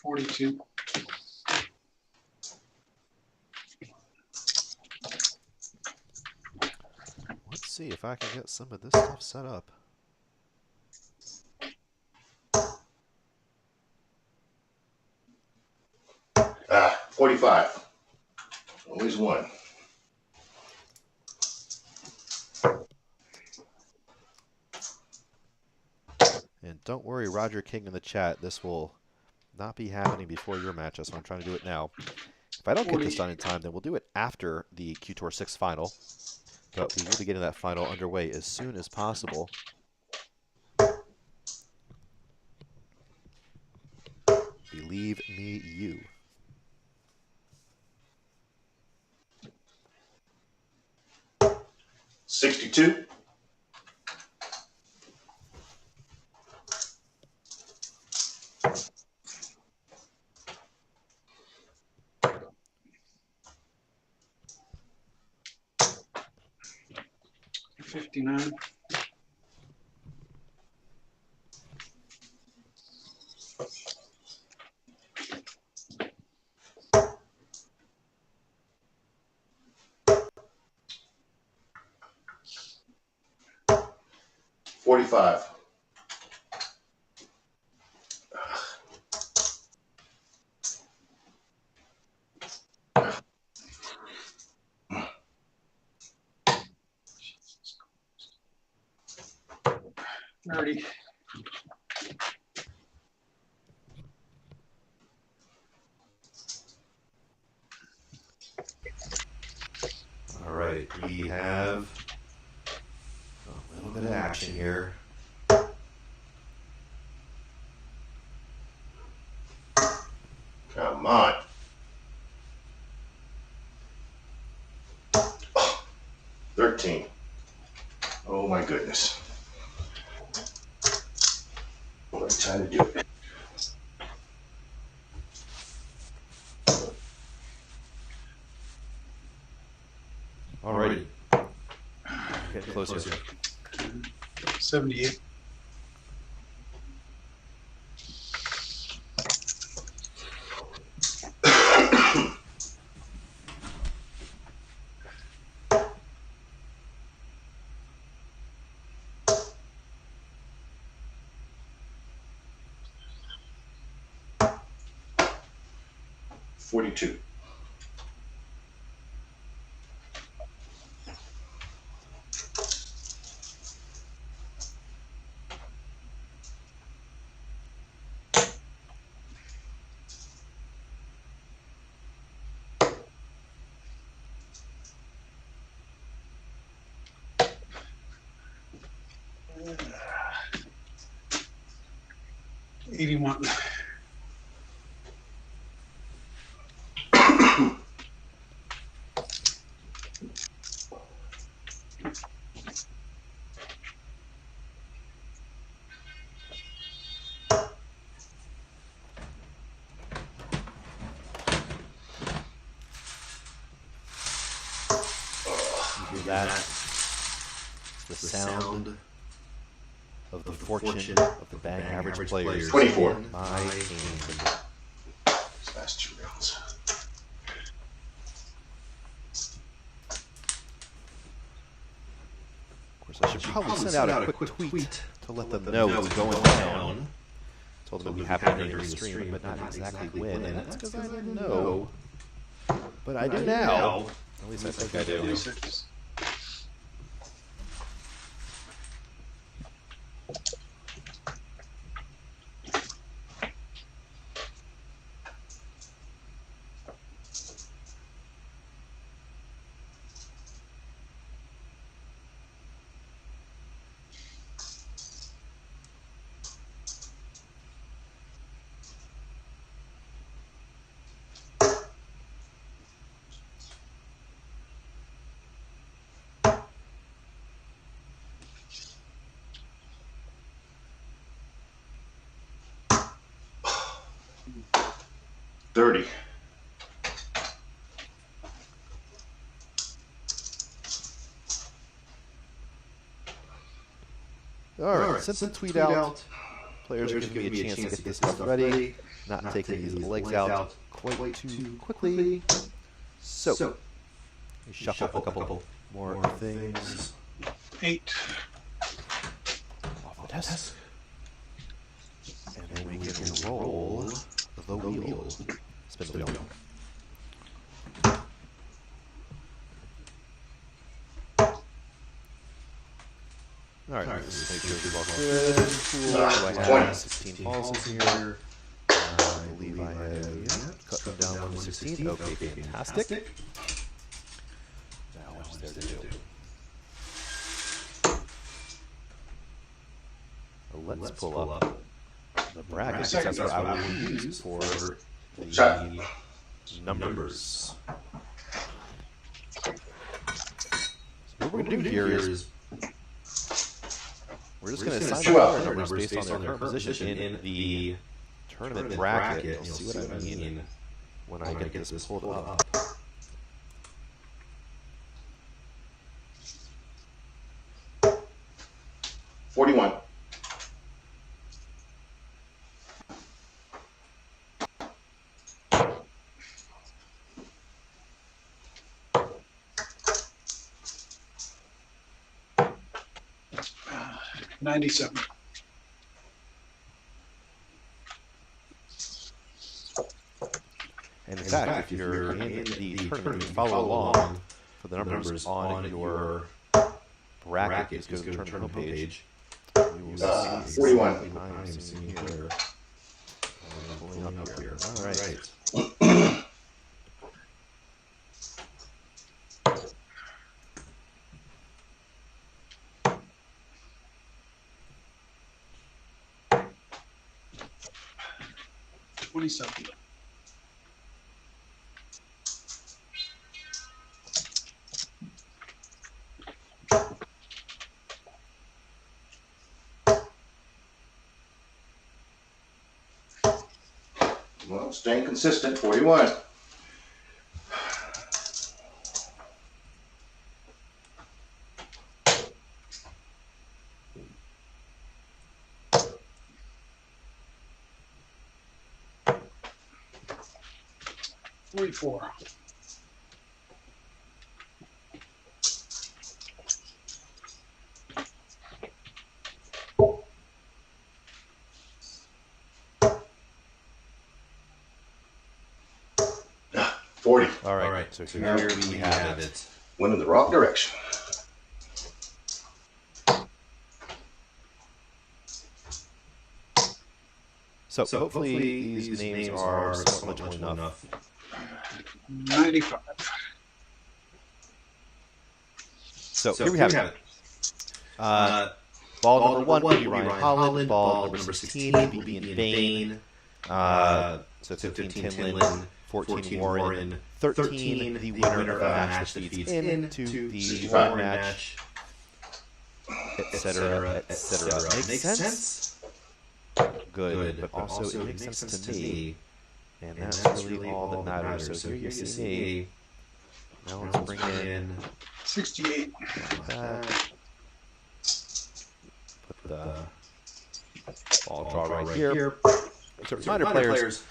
42. let's see if I can get some of this stuff set up. 45. Always one. And don't worry, Roger King in the chat, this will not be happening before your match. That's why I'm trying to do it now. If I don't get this done in time, then we'll do it after the qTour 6 final. But we will be getting that final underway as soon as possible. Believe me, you. $62. 59. 45. 30. All right, we have a little bit of action here. Come on. Oh, 13. Oh my goodness. What am I trying to do? All righty. Getting closer. 78. 42. 81. That's the sound of the fortune of the bang average players. 24. My hand. Last 2 rounds. Of course, I should probably send out a quick tweet to let them know what's going down. Told them it would be happening during the stream, but not exactly when, and that's because I didn't know. But I do now. At least I think I do. 26. $30. Alright, sent the tweet out. Players are giving me a chance to get this stuff ready. Not taking these legs out quite too quickly. So, we shuffle a couple more things 8. off the desk. And then we can roll the wheel. Spin the wheel. Alright, let's make sure it's all good. Cool. Do I have 16 balls in here? I believe I have cut them down to 16. Okay, fantastic. Now what's there to do? Well, let's pull up the bracket. That's what I will use for the numbers. So what we're going to do here is we're just going to assign the numbers based on their current position in the tournament bracket. You'll see what I mean when I get this pulled up. $41. Uh, 97. And in fact, if you're in the tournament, you follow along for the numbers on your bracket. Just go to the tournament page. You will see 41. exactly what I'm seeing here. Pulling up here. All right. $27. Well, staying consistent, 41. $44. All right. So here we have it. Went in the wrong direction. So hopefully these names are somewhat legible enough. 95. So here we have it. Ball number 1 will be Ryan Holland. Ball number 16 will be Ian Bain. So 15 Tinlin, 14 Warren, 13 the winner of a match that feeds into the Warren match, etc., etc. Makes sense? Good, but also it makes sense to me. And that's really all that matters. So here you see me. Now let's bring in 68. That. Put the ball draw right here. So reminder, players,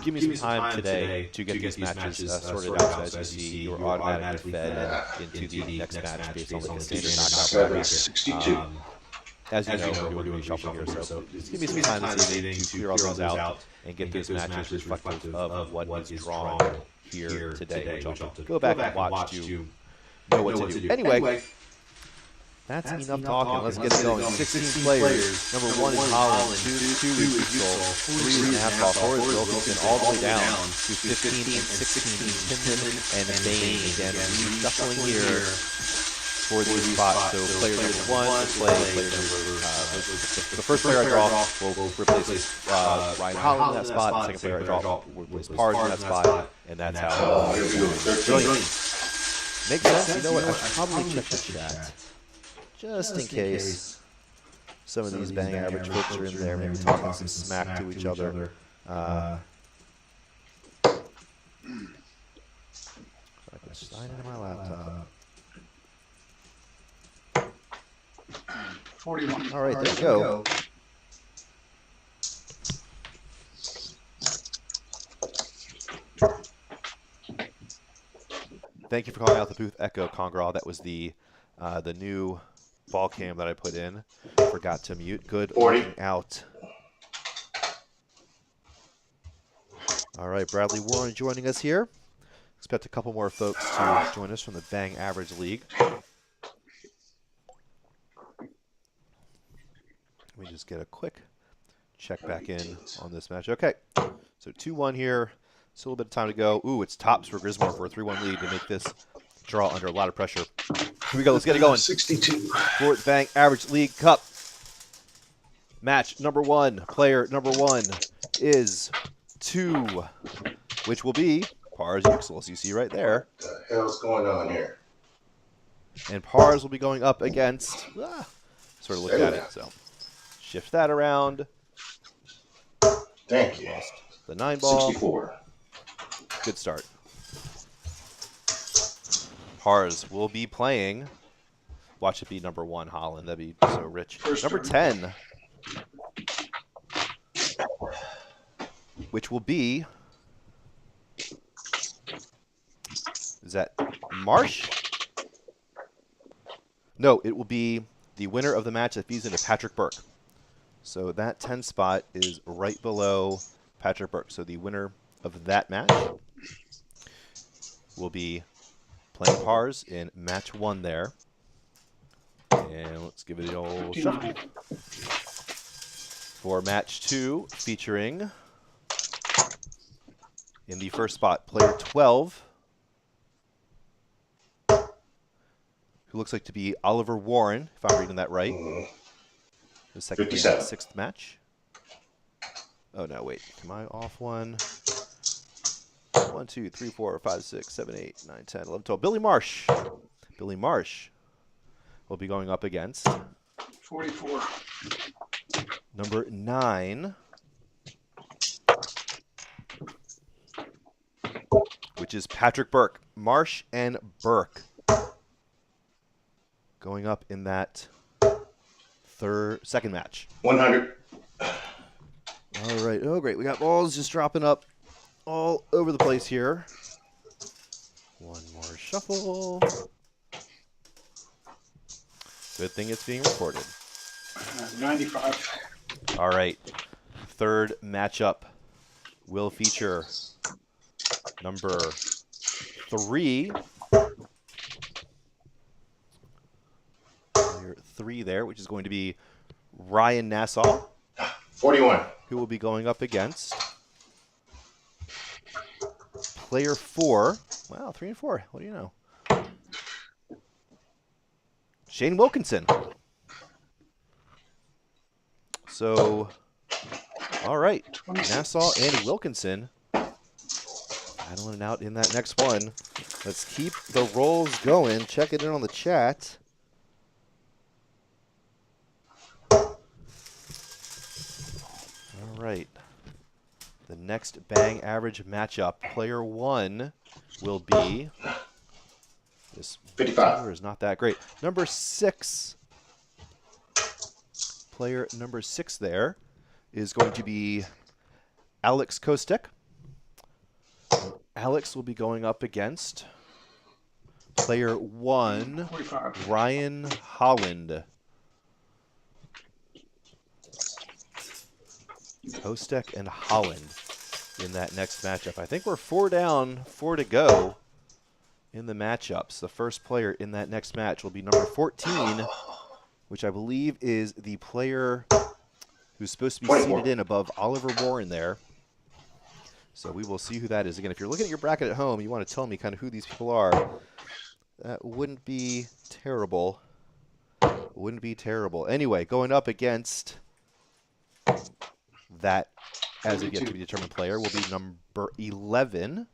give me some time today to get these matches sorted out. So as you see, you're automatically fed into the next match based on like the standard knockout bracket. 62. As you know, we're doing reshuffle here, so just give me some time this evening to clear all those out and get those matches reflective of what is drawn here today, which I'll go back and watch to know what to do. Anyway, that's enough talking. Let's get it going. 16 players. Number 1 is Holland. 2 is Uxel. 3 is Nassau. 4 is Wilkinson. All the way down to 15 and 16 Pinman and Bain. Again, reshuffling here for these spots. So player number 1 will play player number. The first player I draw will replace Ryan Holland in that spot. The second player I draw will replace Pars in that spot. And that's how. Brilliant. Makes sense. You know what? I should probably check the chat. Just in case some of these bang average folks are in there, maybe talking some smack to each other. I can sign into my laptop. 41. All right, there you go. Thank you for calling out the booth echo, Congrall. That was the new ball cam that I put in. Forgot to mute. Good 40. looking out. All right, Bradley Warren joining us here. Expect a couple more folks to join us from the Bang Average League. Let me just get a quick check back in on this match. Okay, so 2-1 here. Still a little bit of time to go. Ooh, it's tops for Grismore for a 3-1 lead to make this draw under a lot of pressure. Here we go. Let's get it going. 62. For the Bang Average League Cup. Match number 1. Player number 1 is 2, which will be Pars Uxel, as you see right there. What the hell's going on here? And Pars will be going up against. Sort of looked at it, so shift that around. Thank you. Lost the 9 ball. 64. Good start. Pars will be playing. Watch it be number 1, Holland. That'd be so rich. Number 10, which will be. Is that Marsh? No, it will be the winner of the match that feeds into Patrick Burke. So that 10 spot is right below Patrick Burke. So the winner of that match will be playing Pars in match 1 there. And let's give it an old shuffle. For match 2, featuring in the first spot, player 12, who looks like to be Oliver Warren, if I'm reading that right. The second player in the 6th match. Oh, no, wait. Am I off one? 1, 2, 3, 4, 5, 6, 7, 8, 9, 10, 11, 12. Billy Marsh. Billy Marsh will be going up against 44. number 9, which is Patrick Burke. Marsh and Burke going up in that second match. 100. All right. Oh, great. We got balls just dropping up all over the place here. One more shuffle. Good thing it's being recorded. 95. All right. Third matchup will feature number 3. Player 3 there, which is going to be Ryan Nassau, 41. who will be going up against player 4. Wow, 3 and 4. What do you know? Shane Wilkinson. So, all right. Nassau and Wilkinson battling it out in that next one. Let's keep the rolls going. Check it in on the chat. All right. The next Bang Average matchup. Player 1 will be This 55. Qtour is not that great. Number 6. Player number 6 there is going to be Alex Kostek. Alex will be going up against player 1, 45. Ryan Holland. Kostek and Holland in that next matchup. I think we're 4 down, 4 to go in the matchups. The first player in that next match will be number 14, which I believe is the player who's supposed to be 24. seated in above Oliver Warren there. So we will see who that is. Again, if you're looking at your bracket at home, you want to tell me kind of who these people are. That wouldn't be terrible. Wouldn't be terrible. Anyway, going up against that as a yet to be determined player will be number 11.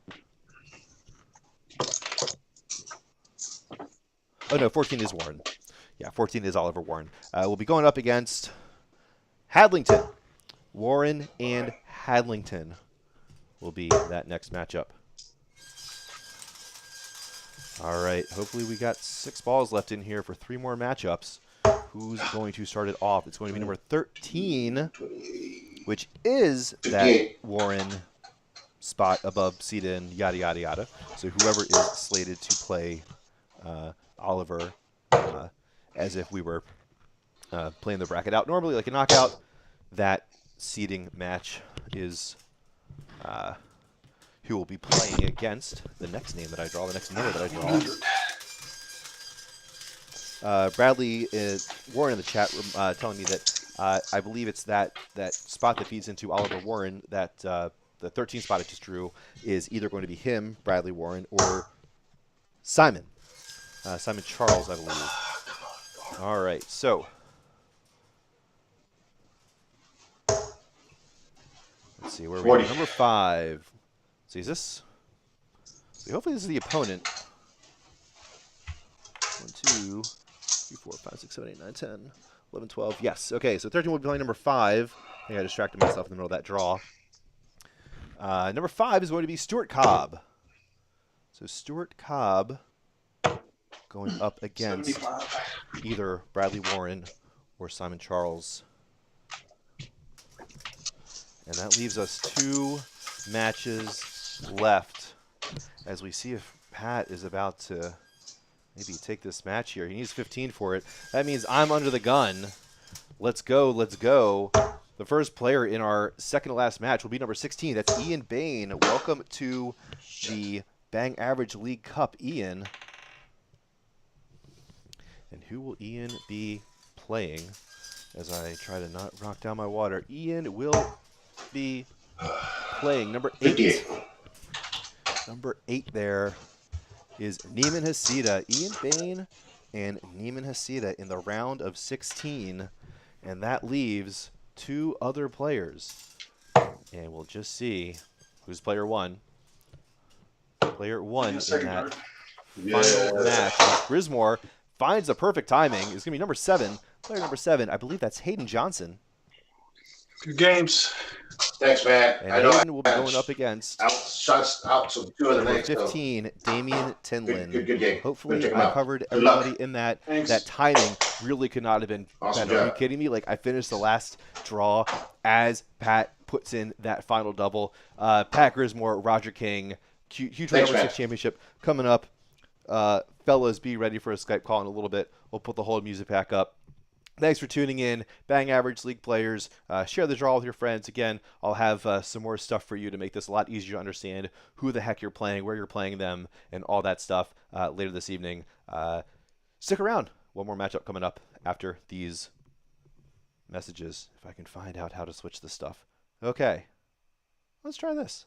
Oh no, 14 is Warren. Yeah, 14 is Oliver Warren. We'll be going up against Hadlington. Warren and Hadlington will be that next matchup. All right, hopefully we got 6 balls left in here for 3 more matchups. Who's going to start it off? It's going to be number 13, which is that Warren spot above seated, yada, yada, yada. So whoever is slated to play Oliver as if we were playing the bracket out. Normally, like a knockout, that seeding match is who will be playing against the next name that I draw, the next number that I draw. Bradley Warren in the chat room telling me that I believe it's that spot that feeds into Oliver Warren, that the 13 spot I just drew is either going to be him, Bradley Warren, or Simon. Simon Charles, I believe. All right, so let's see where we are. Number 5. See, is this? See, hopefully this is the opponent. 1, 2, 3, 4, 5, 6, 7, 8, 9, 10, 11, 12. Yes. Okay, so 13 will be playing number 5. I think I distracted myself in the middle of that draw. Number 5 is going to be Stuart Cobb. So Stuart Cobb going up against 75. either Bradley Warren or Simon Charles. And that leaves us 2 matches left as we see if Pat is about to maybe take this match here. He needs 15 for it. That means I'm under the gun. Let's go, let's go. The first player in our second to last match will be number 16. That's Ian Bain. Welcome to the Bang Average League Cup, Ian. And who will Ian be playing as I try to not rock down my water? Ian will be playing number 8. 58. Number 8 there is Neiman Hasida. Ian Bain and Neiman Hasida in the round of 16. And that leaves 2 other players. And we'll just see who's player 1. Player 1 in that final match. Grismore finds the perfect timing. It's going to be number 7. Player number 7, I believe that's Hayden Johnson. Good games. Thanks, man. And I know Hayden will be going up against shots out to 2 of the number next. 15, Damian Tinlin. Good game. Hopefully Check him I out. covered Good luck. everybody in that. Thanks. That timing really could not have been Awesome better. Are you job. kidding me? Like, I finished the last draw as Pat puts in that final double. Pat Grismore, Roger King, qTour number 6 championship coming up. Fellas, be ready for a Skype call in a little bit. We'll put the whole music pack up. Thanks for tuning in. Bang Average League players. Share the draw with your friends. Again, I'll have some more stuff for you to make this a lot easier to understand who the heck you're playing, where you're playing them, and all that stuff later this evening. Stick around. One more matchup coming up after these messages, if I can find out how to switch this stuff. Okay, let's try this.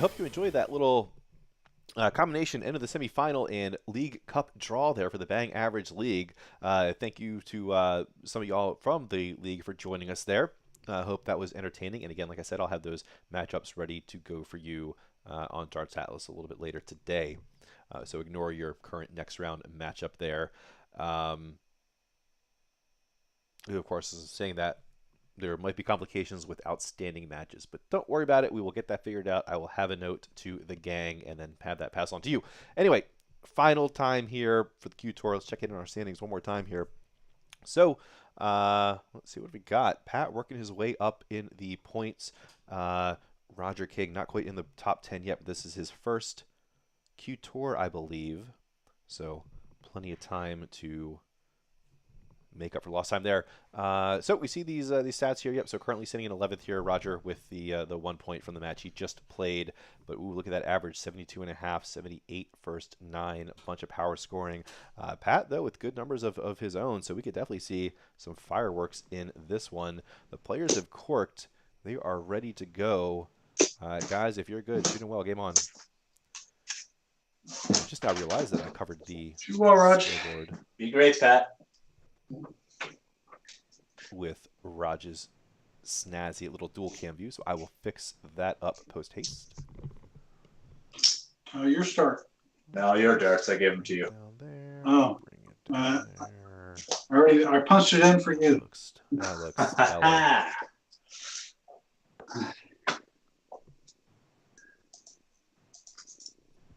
Hope you enjoyed that little combination end of the semifinal and League Cup draw there for the Bang Average League. Thank you to some of y'all from the league for joining us there. Hope that was entertaining. And again, like I said, I'll have those matchups ready to go for you on Darts Atlas a little bit later today. So ignore your current next round matchup there. Who, of course, is saying that there might be complications with outstanding matches, but don't worry about it. We will get that figured out. I will have a note to the gang and then have that pass on to you. Anyway, final time here for the qTour. Let's check in on our standings one more time here. So, let's see what we got. Pat working his way up in the points. Roger King not quite in the top 10 yet, but this is his first qTour, I believe. So, plenty of time to make up for lost time there. So we see these stats here. Yep. So currently sitting in 11th here, Roger, with the 1 point from the match he just played. But ooh, look at that average, 72.5, 78 first 9, a bunch of power scoring. Pat though with good numbers of his own, so we could definitely see some fireworks in this one. The players have corked. They are ready to go. Guys, if you're good, shooting well, game on. I just now realized that I covered the scoreboard. Be great, Pat. With Raj's snazzy little dual cam view, so I will fix that up post haste. Your start. No, your darts. I gave them to you. Down there, Oh, bring it down there. I punched it in for you. That looks stellar.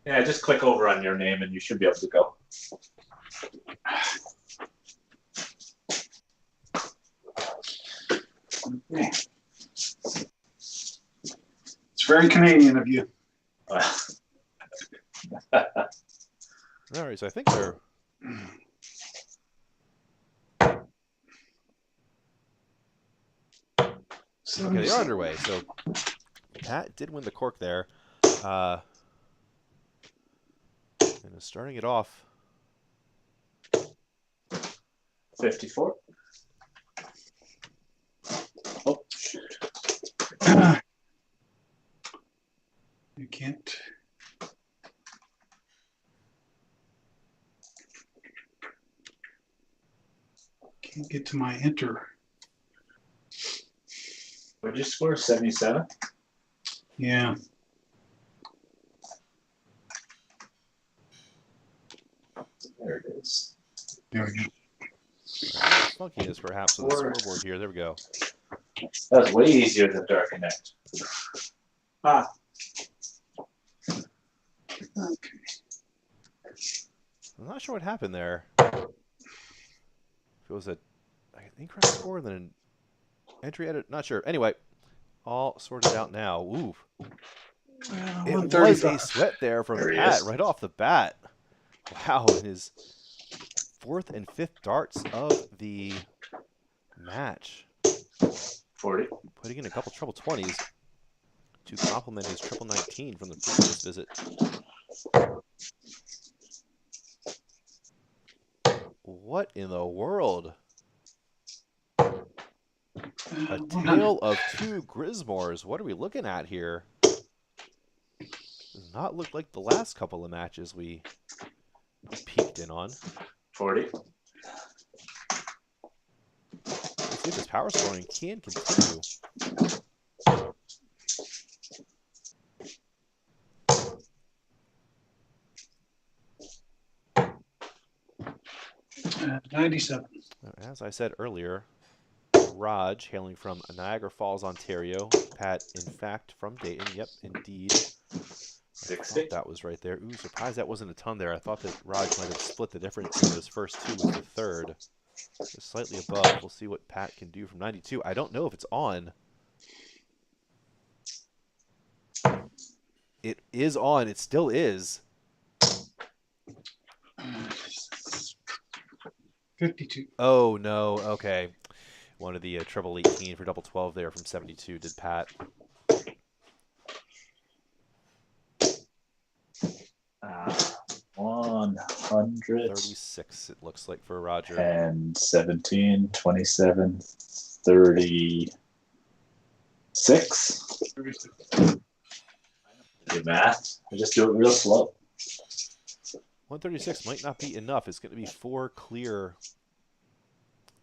Yeah, just click over on your name and you should be able to go. Okay. It's very Canadian of you. All right, so I think they're. Okay, they are underway. So Pat did win the cork there. And is starting it off. 54. Oh, you can't. Can't get to my enter. What did you score? 77? Yeah. There it is. There we go. Funkiness perhaps with the scoreboard here. There we go. That was way easier than Dark Connect. Ah. Okay. I'm not sure what happened there. If it was an incorrect score, then an entry edit. Not sure. Anyway, all sorted out now. Ooh. It was a sweat there from Pat right off the bat. Wow, in his 4th and 5th darts of the match. 40. Putting in a couple triple 20s to complement his triple 19 from the previous visit. What in the world? A tale of 2 Grismores. What are we looking at here? Does not look like the last couple of matches we peeked in on. 40. Let's see if this power scoring can continue. At 97. As I said earlier, Raj, hailing from Niagara Falls, Ontario. Pat, in fact, from Dayton. Yep, indeed. 60. That was right there. Ooh, surprised that wasn't a ton there. I thought that Raj might have split the difference in those first 2 with the third. Just slightly above. We'll see what Pat can do from 92. I don't know if it's on. It is on. It still is. 52. Oh, no. Okay. One of the triple 18 for double 12 there from 72 did Pat. 100. 36, it looks like, for Roger. And 17, 27, 36. Do math. I just do it real slow. 136 might not be enough. It's going to be 4 clear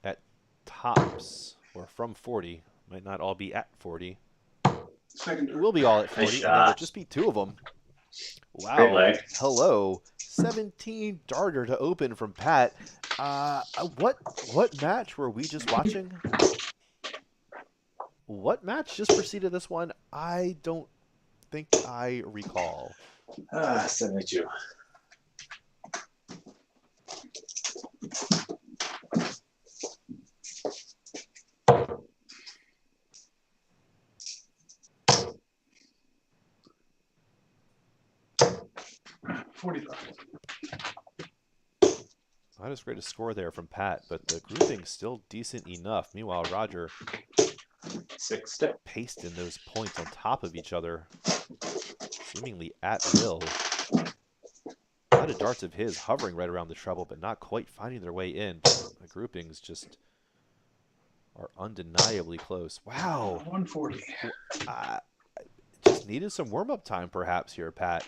at tops, or from 40. Might not all be at 40. Second It dart. will be all at 40, Nice and then there'll shot. just be 2 of them. Great Wow. leg. Hello. 17 darter to open from Pat. What match were we just watching? What match just preceded this one? I don't think I recall. 72. $45. Not as great a score there from Pat, but the grouping's still decent enough. Meanwhile, Roger 6 step. pasting those points on top of each other, seemingly at will. A lot of darts of his hovering right around the treble, but not quite finding their way in. The groupings just are undeniably close. Wow. 140. Just needed some warm-up time perhaps here, Pat.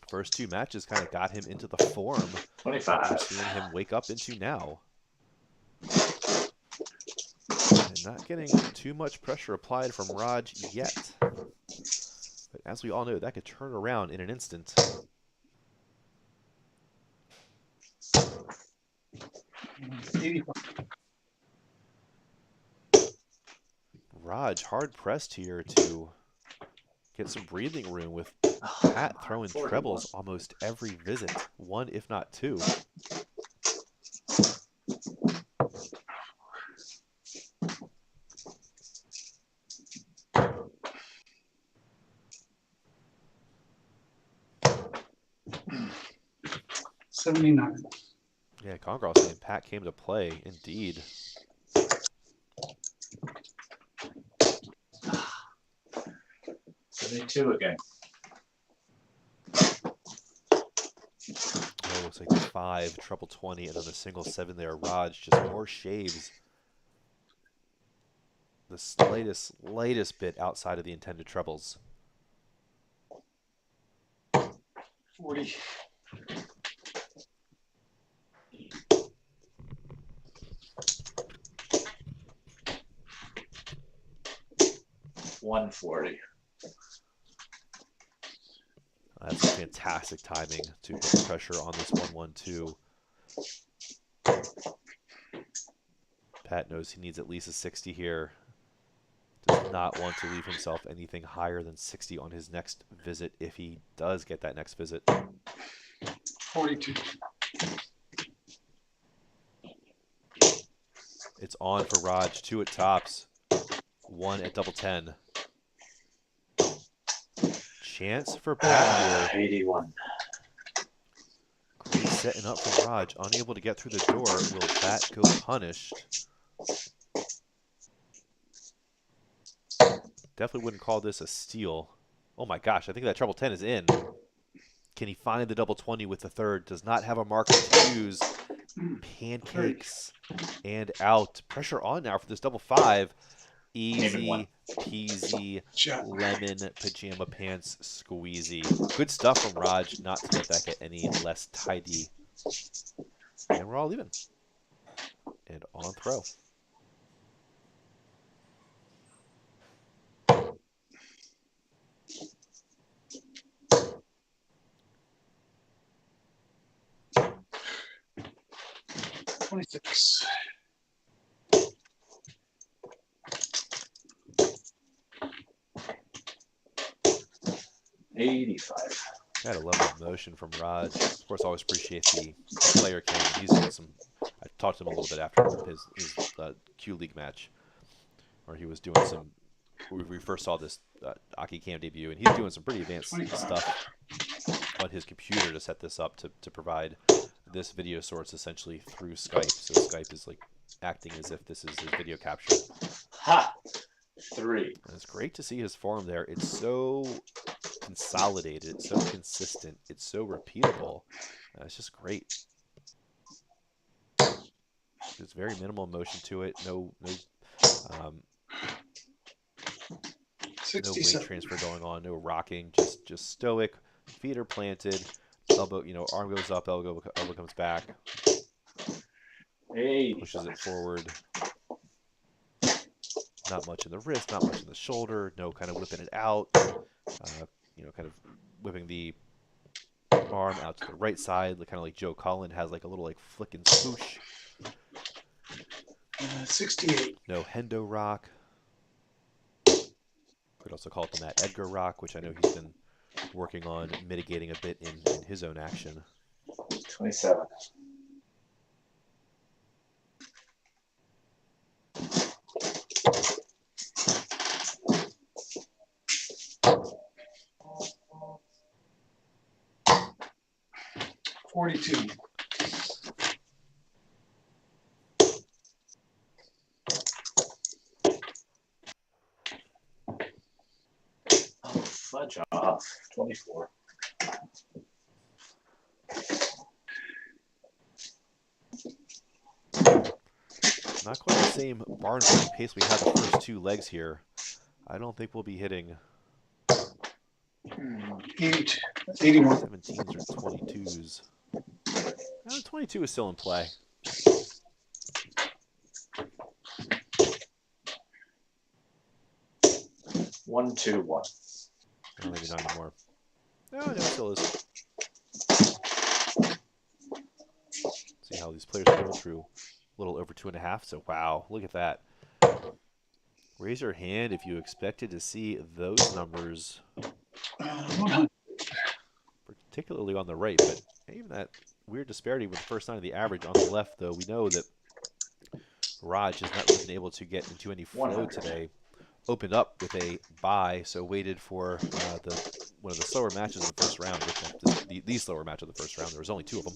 First 2 matches kind of got him into the form we're 25. seeing him wake up into now. And not getting too much pressure applied from Raj yet. But as we all know, that could turn around in an instant. 85. Raj hard pressed here to get some breathing room with Pat throwing 41. trebles almost every visit. 1 if not 2. $79. Yeah, Congress saying Pat came to play. Indeed. Two again. Oh, looks like the 5, treble 20, and then the single 7 there. Raj, just more shaves. The slightest bit outside of the intended trebles. 40. $140. That's fantastic timing to put the pressure on this 1-1-2. Pat knows he needs at least a 60 here. Does not want to leave himself anything higher than 60 on his next visit if he does get that next visit. 42. It's on for Raj. 2 at tops. 1 at double 10. Chance for Pat here. 81. Great setting up from Raj. Unable to get through the door. Will that go punished? Definitely wouldn't call this a steal. Oh my gosh, I think that treble 10 is in. Can he find the double 20 with the third? Does not have a marker to use. Pancakes and out. Pressure on now for this double 5. Easy peasy Shot. lemon pajama pants squeezy. Good stuff from Raj, not to let that get any less tidy. And we're all even. And on throw. $26. $85. Gotta love that motion from Raj. Of course, always appreciate the player cam. He's doing some. I talked to him a little bit after his Q League match, where he was doing some. We first saw this Aki Cam debut, and he's doing some pretty advanced stuff on his computer to set this up to provide this video source essentially through Skype. So Skype is like acting as if this is his video capture. Ha! 3. And it's great to see his form there. It's so consolidated. It's so consistent. It's so repeatable. It's just great. There's very minimal motion to it. No 60. No weight 67. transfer going on, no rocking, just stoic, feet are planted, elbow, arm goes up, elbow comes back, 85. pushes it forward. Not much in the wrist, not much in the shoulder, no kind of whipping it out, kind of whipping the arm out to the right side, kind of like Joe Cullen has like a little like flick and swoosh. 68. No Hendo rock. Could also call it the Matt Edgar rock, which I know he's been working on mitigating a bit in his own action. 27. $42. Oh, fudge off. 24. Not quite the same barn burning pace we had the first two legs here. I don't think we'll be hitting 82. 81. 17s or 22s. 22 is still in play. 1, 2, 1. Oh, maybe not anymore. No, it still is. See how these players are going through a little over 2.5. So, wow, look at that. Raise your hand if you expected to see those numbers, 100. particularly on the right. But even that weird disparity with the first line of the average on the left, though, we know that Raj has not really been able to get into any flow 100. today. Opened up with a bye, so waited for one of the slower matches of the first round, the slower match of the first round. There was only 2 of them.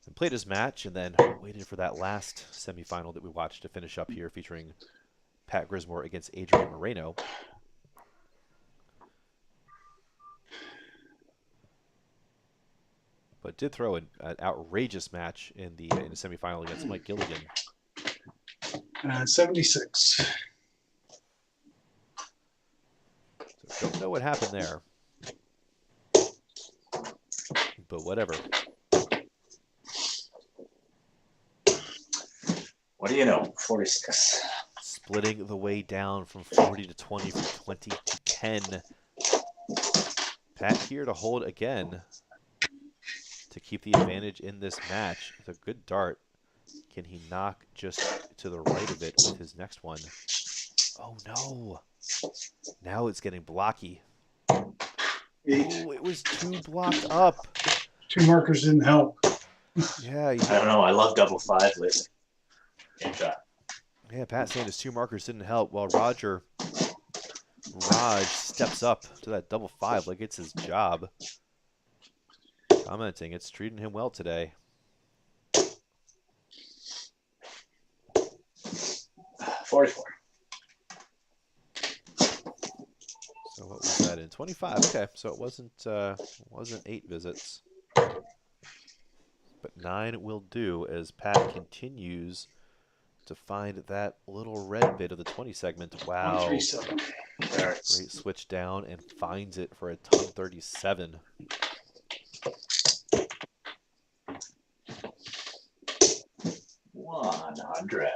And played his match, and then waited for that last semifinal that we watched to finish up here, featuring Pat Grismore against Adrian Moreno. But did throw an outrageous match in the semifinal against Mike Gilligan. 76. So don't know what happened there. But whatever. What do you know? 46. Splitting the way down from 40 to 20, from 20 to 10. Pat here to hold again to keep the advantage in this match with a good dart. Can he knock just to the right of it with his next one? Oh no. Now it's getting blocky. 8. Oh, it was 2 blocked up. 2 markers didn't help. Yeah, I don't know. I love double 5 lately. Game shot. yeah, Pat saying his 2 markers didn't help while Raj steps up to that double 5 like it's his job. Commenting, it's treating him well today. 44. So what was that in 25? Okay, so it wasn't 8 visits, but 9 will do as Pat continues to find that little red bit of the 20 segment. Wow, 137. great switch down and finds it for a ton 37. 100.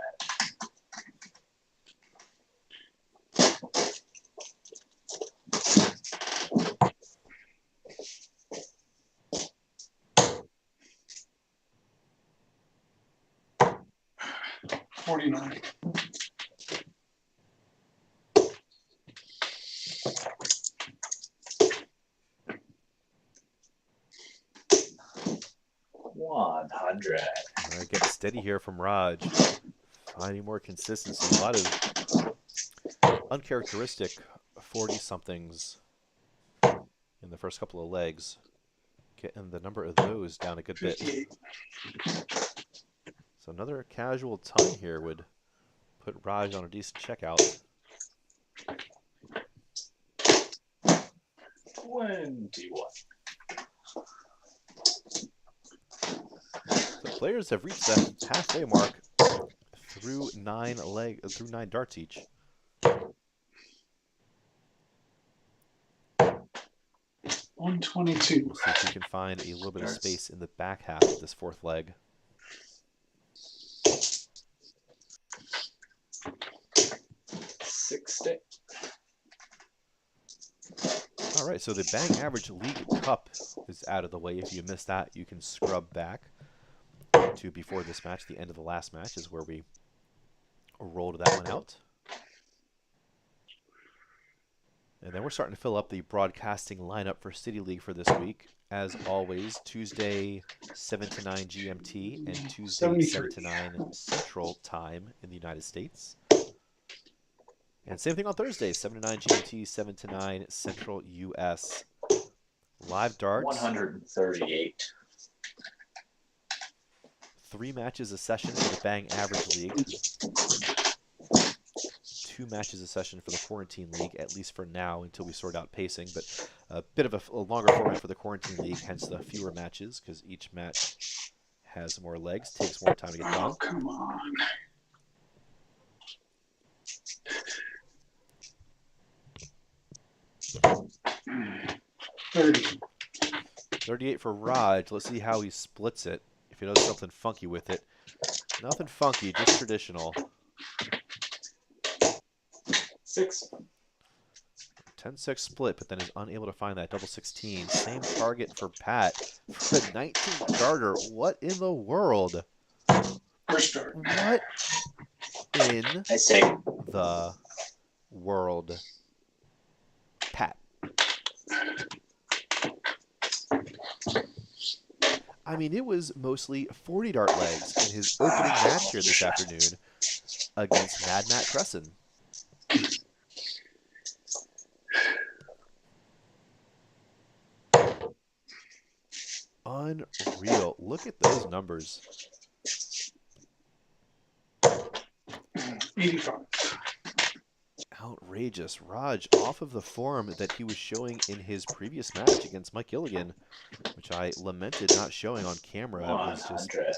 $49. $100. All right, getting steady here from Raj. Finding more consistency. A lot of uncharacteristic 40-somethings in the first couple of legs. Getting the number of those down a good bit. 58. So another casual ton here would put Raj on a decent checkout. 21. The players have reached that halfway mark through 9 darts each. 122. We'll see if we can find a little bit of space in the back half of this fourth leg. $60. All right, so the batting average league cup is out of the way. If you missed that, you can scrub back to before this match. The end of the last match is where we rolled that one out. And then we're starting to fill up the broadcasting lineup for City League for this week. As always, Tuesday 7 to 9 GMT and Tuesday 7 to 9 Central Time in the United States. And same thing on Thursday, 7 to 9 GMT, 7 to 9 Central US. Live darts. 138. 3 matches a session for the Bang Average League. 2 matches a session for the Quarantine League, at least for now, until we sort out pacing. But a bit of a longer format for the Quarantine League, hence the fewer matches, because each match has more legs, takes more time to get done. Oh, come on. 30. 38 for Raj. Let's see how he splits it. If he does something funky with it. Nothing funky, just traditional. 6. 10-6 split, but then is unable to find that double 16. Same target for Pat for a 19 darter. What in the world? First start. What in I say the world? Pat. I mean, it was mostly 40 dart legs in his opening match here this afternoon against Mad Matt Crescent. Unreal. Look at those numbers. 85. Outrageous. Raj off of the form that he was showing in his previous match against Mike Gilligan, which I lamented not showing on camera. It was just 100.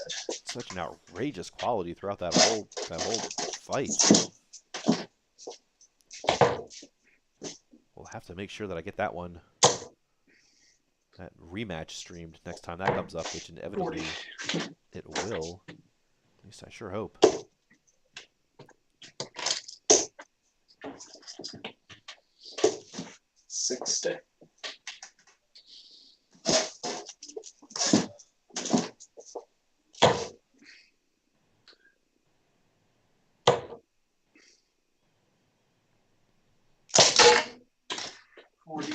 such an outrageous quality throughout that whole fight. We'll have to make sure that I get that one, that rematch streamed next time that comes up, which inevitably 40. it will. At least I sure hope. 60. 40.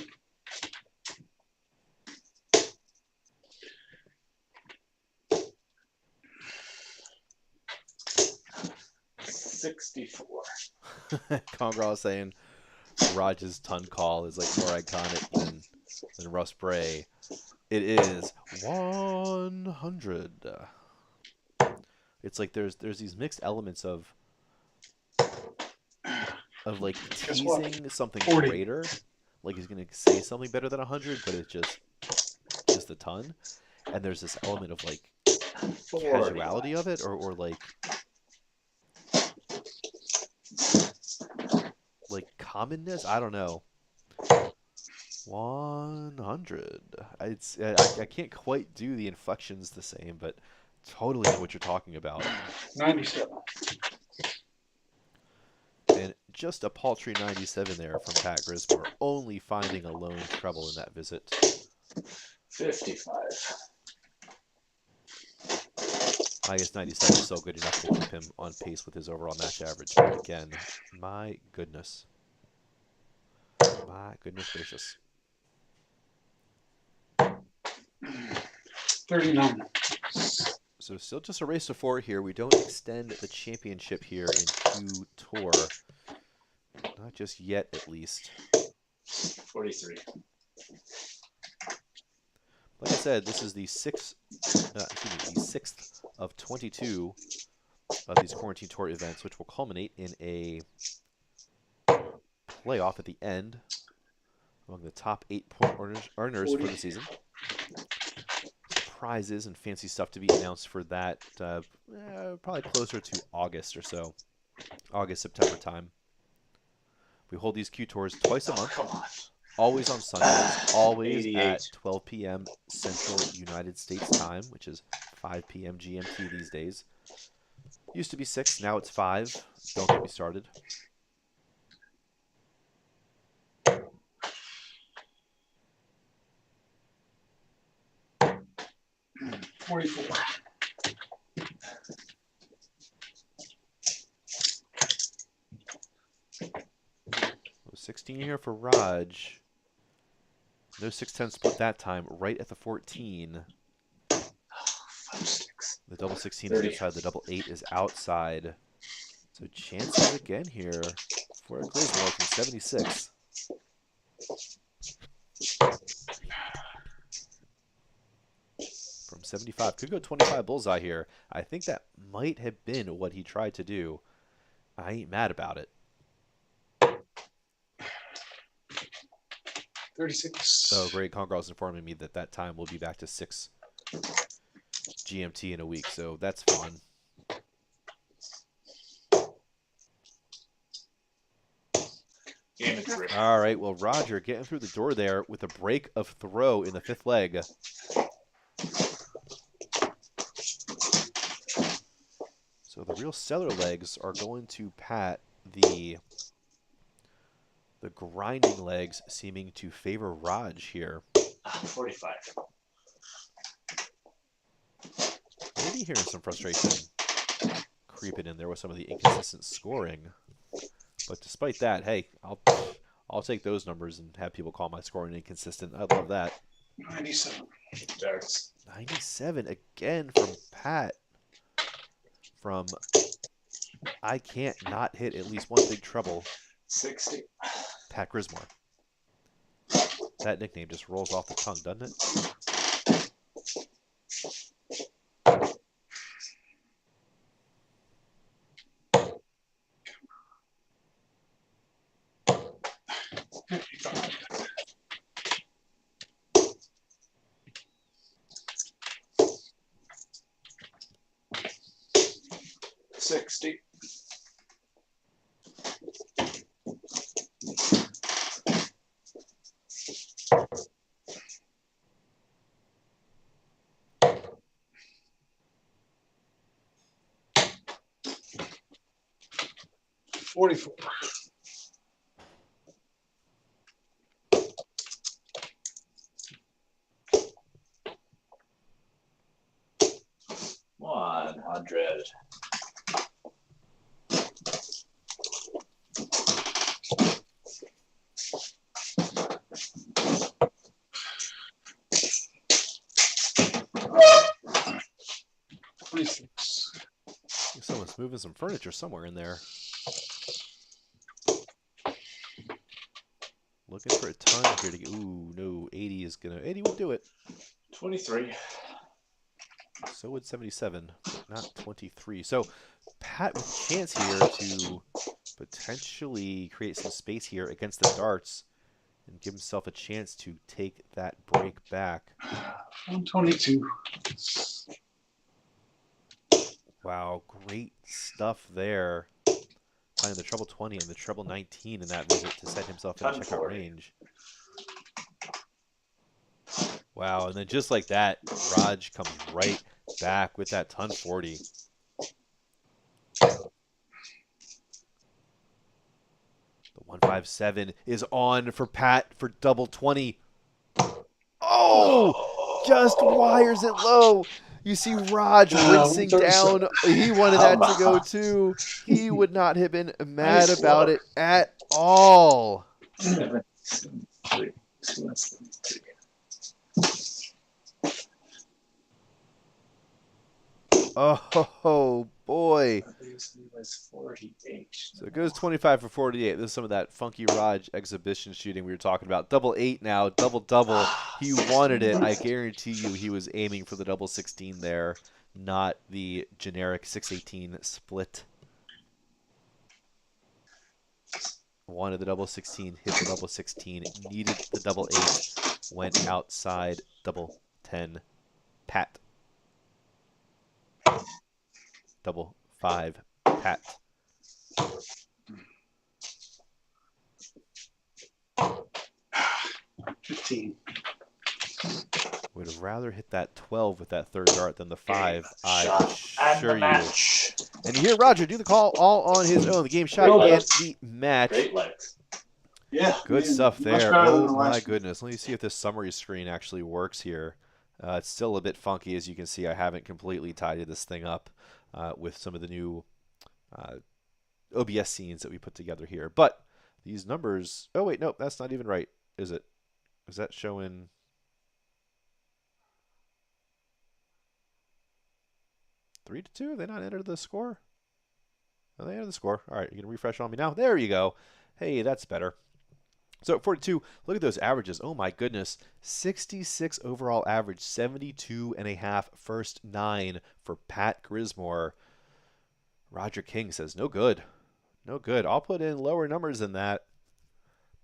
64. Congress is saying Raj's ton call is like more iconic than Russ Bray. It is 100. It's like there's these mixed elements of like Guess what? teasing something 40. greater, like he's gonna say something better than 100, but it's just a ton. And there's this element of like 40. casuality of it, or like commonness. I don't know. 100. I can't quite do the inflections the same, but totally know what you're talking about. 97. And just a paltry 97 there from Pat Grismore, only finding a lone treble in that visit. 55. I guess 97 is still good enough to keep him on pace with his overall match average. But again, my goodness. My goodness gracious. 39. So still just a race to 4 here. We don't extend the championship here in qTour. Not just yet, at least. 43. Like I said, this is the sixth of 22 of these Quarantine Tour events, which will culminate in a playoff at the end among the top 8 point earners for the season. Prizes and fancy stuff to be announced for that probably closer to August or so. August, September time. We hold these qTours twice a month. Come on. Always on Sundays, always 88. at 12 p.m. Central United States time, which is 5 p.m. GMT these days. Used to be 6, now it's 5. Don't get me started. $44. 16 here for Raj. No 6-10 split that time, right at the 14. The double 16 is 30. inside, the double 8 is outside. So chances again here for a Griswold from 76. From 75. Could go 25 bullseye here. I think that might have been what he tried to do. I ain't mad about it. 36. Oh, great. Congar's informing me that that time will be back to 6 GMT in a week, so that's fun. Game of 3. All right, well, Roger getting through the door there with a break of throw in the 5th leg. So the real stellar legs are going to Pat. The grinding legs seeming to favor Raj here. 45. Maybe hearing some frustration creeping in there with some of the inconsistent scoring. But despite that, hey, I'll take those numbers and have people call my scoring inconsistent. I love that. 97. Darts. 97 again from Pat. From I can't not hit at least one big trouble. 60. Pat Grismore. That nickname just rolls off the tongue, doesn't it? $60. $44. $100. Someone's moving some furniture somewhere in there. Looking for a ton here to get. Ooh, no. 80 is gonna. 80 will do it. 23. So would 77, but not 23. So Pat with a chance here to potentially create some space here against the darts and give himself a chance to take that break back. 122. Wow, great stuff there. Finding the treble 20 and the treble 19 in that visit to set himself in a checkout 1040. range. Wow, and then just like that, Raj comes right back with that ton 40. The 157 is on for Pat for double 20. Oh, just wires it low. You see Raj racing 137. down. He wanted that to go too. He would not have been mad about it at all. 73. Oh, boy. Was 48. So it goes 25 for 48. This is some of that funky Raj exhibition shooting we were talking about. Double 8 now, double. He wanted it. I guarantee you he was aiming for the double 16 there, not the generic 618 split. Wanted the double 16, hit the double 16, needed the double 8, went outside double 10. Pat. Double 5. Pat. 15. Would have rather hit that 12 with that third dart than the 5. I Shot and assure the you. match. And you hear Roger do the call all on his own. The game shot Great and legs. the match. Great legs. Yeah. Good stuff Much there. better than Oh the my last one. goodness. Let me see if this summary screen actually works here. It's still a bit funky, as you can see. I haven't completely tidied this thing up with some of the new OBS scenes that we put together here. But these numbers... Oh, wait, nope, that's not even right, is it? Is that showing... 3-2? Have they not entered the score? Oh, they entered the score. All right, you can refresh on me now. There you go. Hey, that's better. So 42, look at those averages. Oh my goodness. 66 overall average, 72.5 first 9 for Pat Grismore. Roger King says, no good. No good. I'll put in lower numbers than that,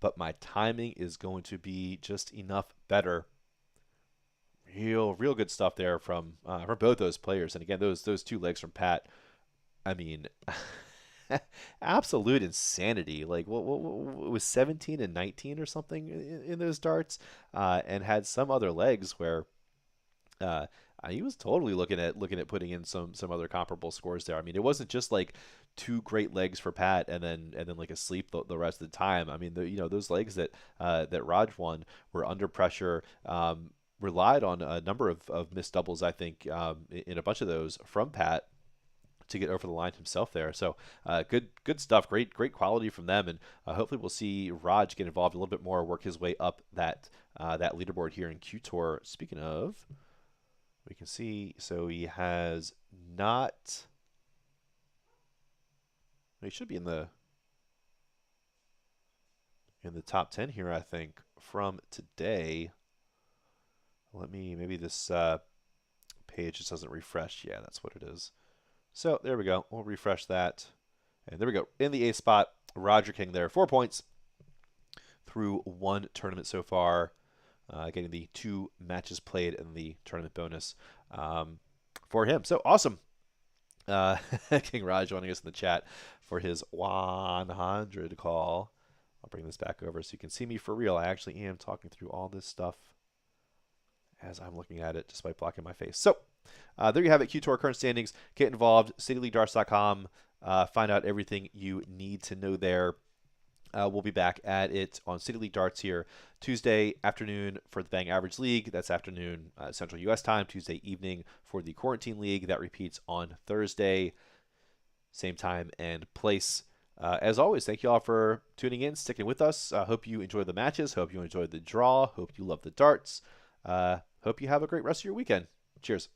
but my timing is going to be just enough better. Real good stuff there from both those players. And again, those two legs from Pat, I mean, absolute insanity. Like what was 17 and 19 or something in those darts, and had some other legs where he was totally looking at putting in some other comparable scores there. I mean, it wasn't just like two great legs for Pat and then like a sleep the rest of the time. I mean, those legs that Raj won were under pressure. Relied on a number of missed doubles, I think, in a bunch of those from Pat to get over the line himself there. So good stuff. Great quality from them, and hopefully we'll see Raj get involved a little bit more, work his way up that leaderboard here in qTour. Speaking of, we can see, so he has not. He should be in the top 10 here, I think, from today. Maybe this page just doesn't refresh. Yeah, that's what it is. So there we go. We'll refresh that. And there we go. In the A spot, Roger King there. 4 points through one tournament so far. Getting the 2 matches played and the tournament bonus for him. So awesome. King Raj joining us in the chat for his 100 call. I'll bring this back over so you can see me for real. I actually am talking through all this stuff as I'm looking at it, despite blocking my face. So there you have it, qTour current standings. Get involved, cityleaguedarts.com. Find out everything you need to know there. We'll be back at it on City League Darts here Tuesday afternoon for the Bang Average League. That's afternoon Central U.S. time. Tuesday evening for the Quarantine League. That repeats on Thursday, same time and place. As always, thank you all for tuning in, sticking with us. Hope you enjoyed the matches. Hope you enjoyed the draw. Hope you love the darts. Hope you have a great rest of your weekend. Cheers.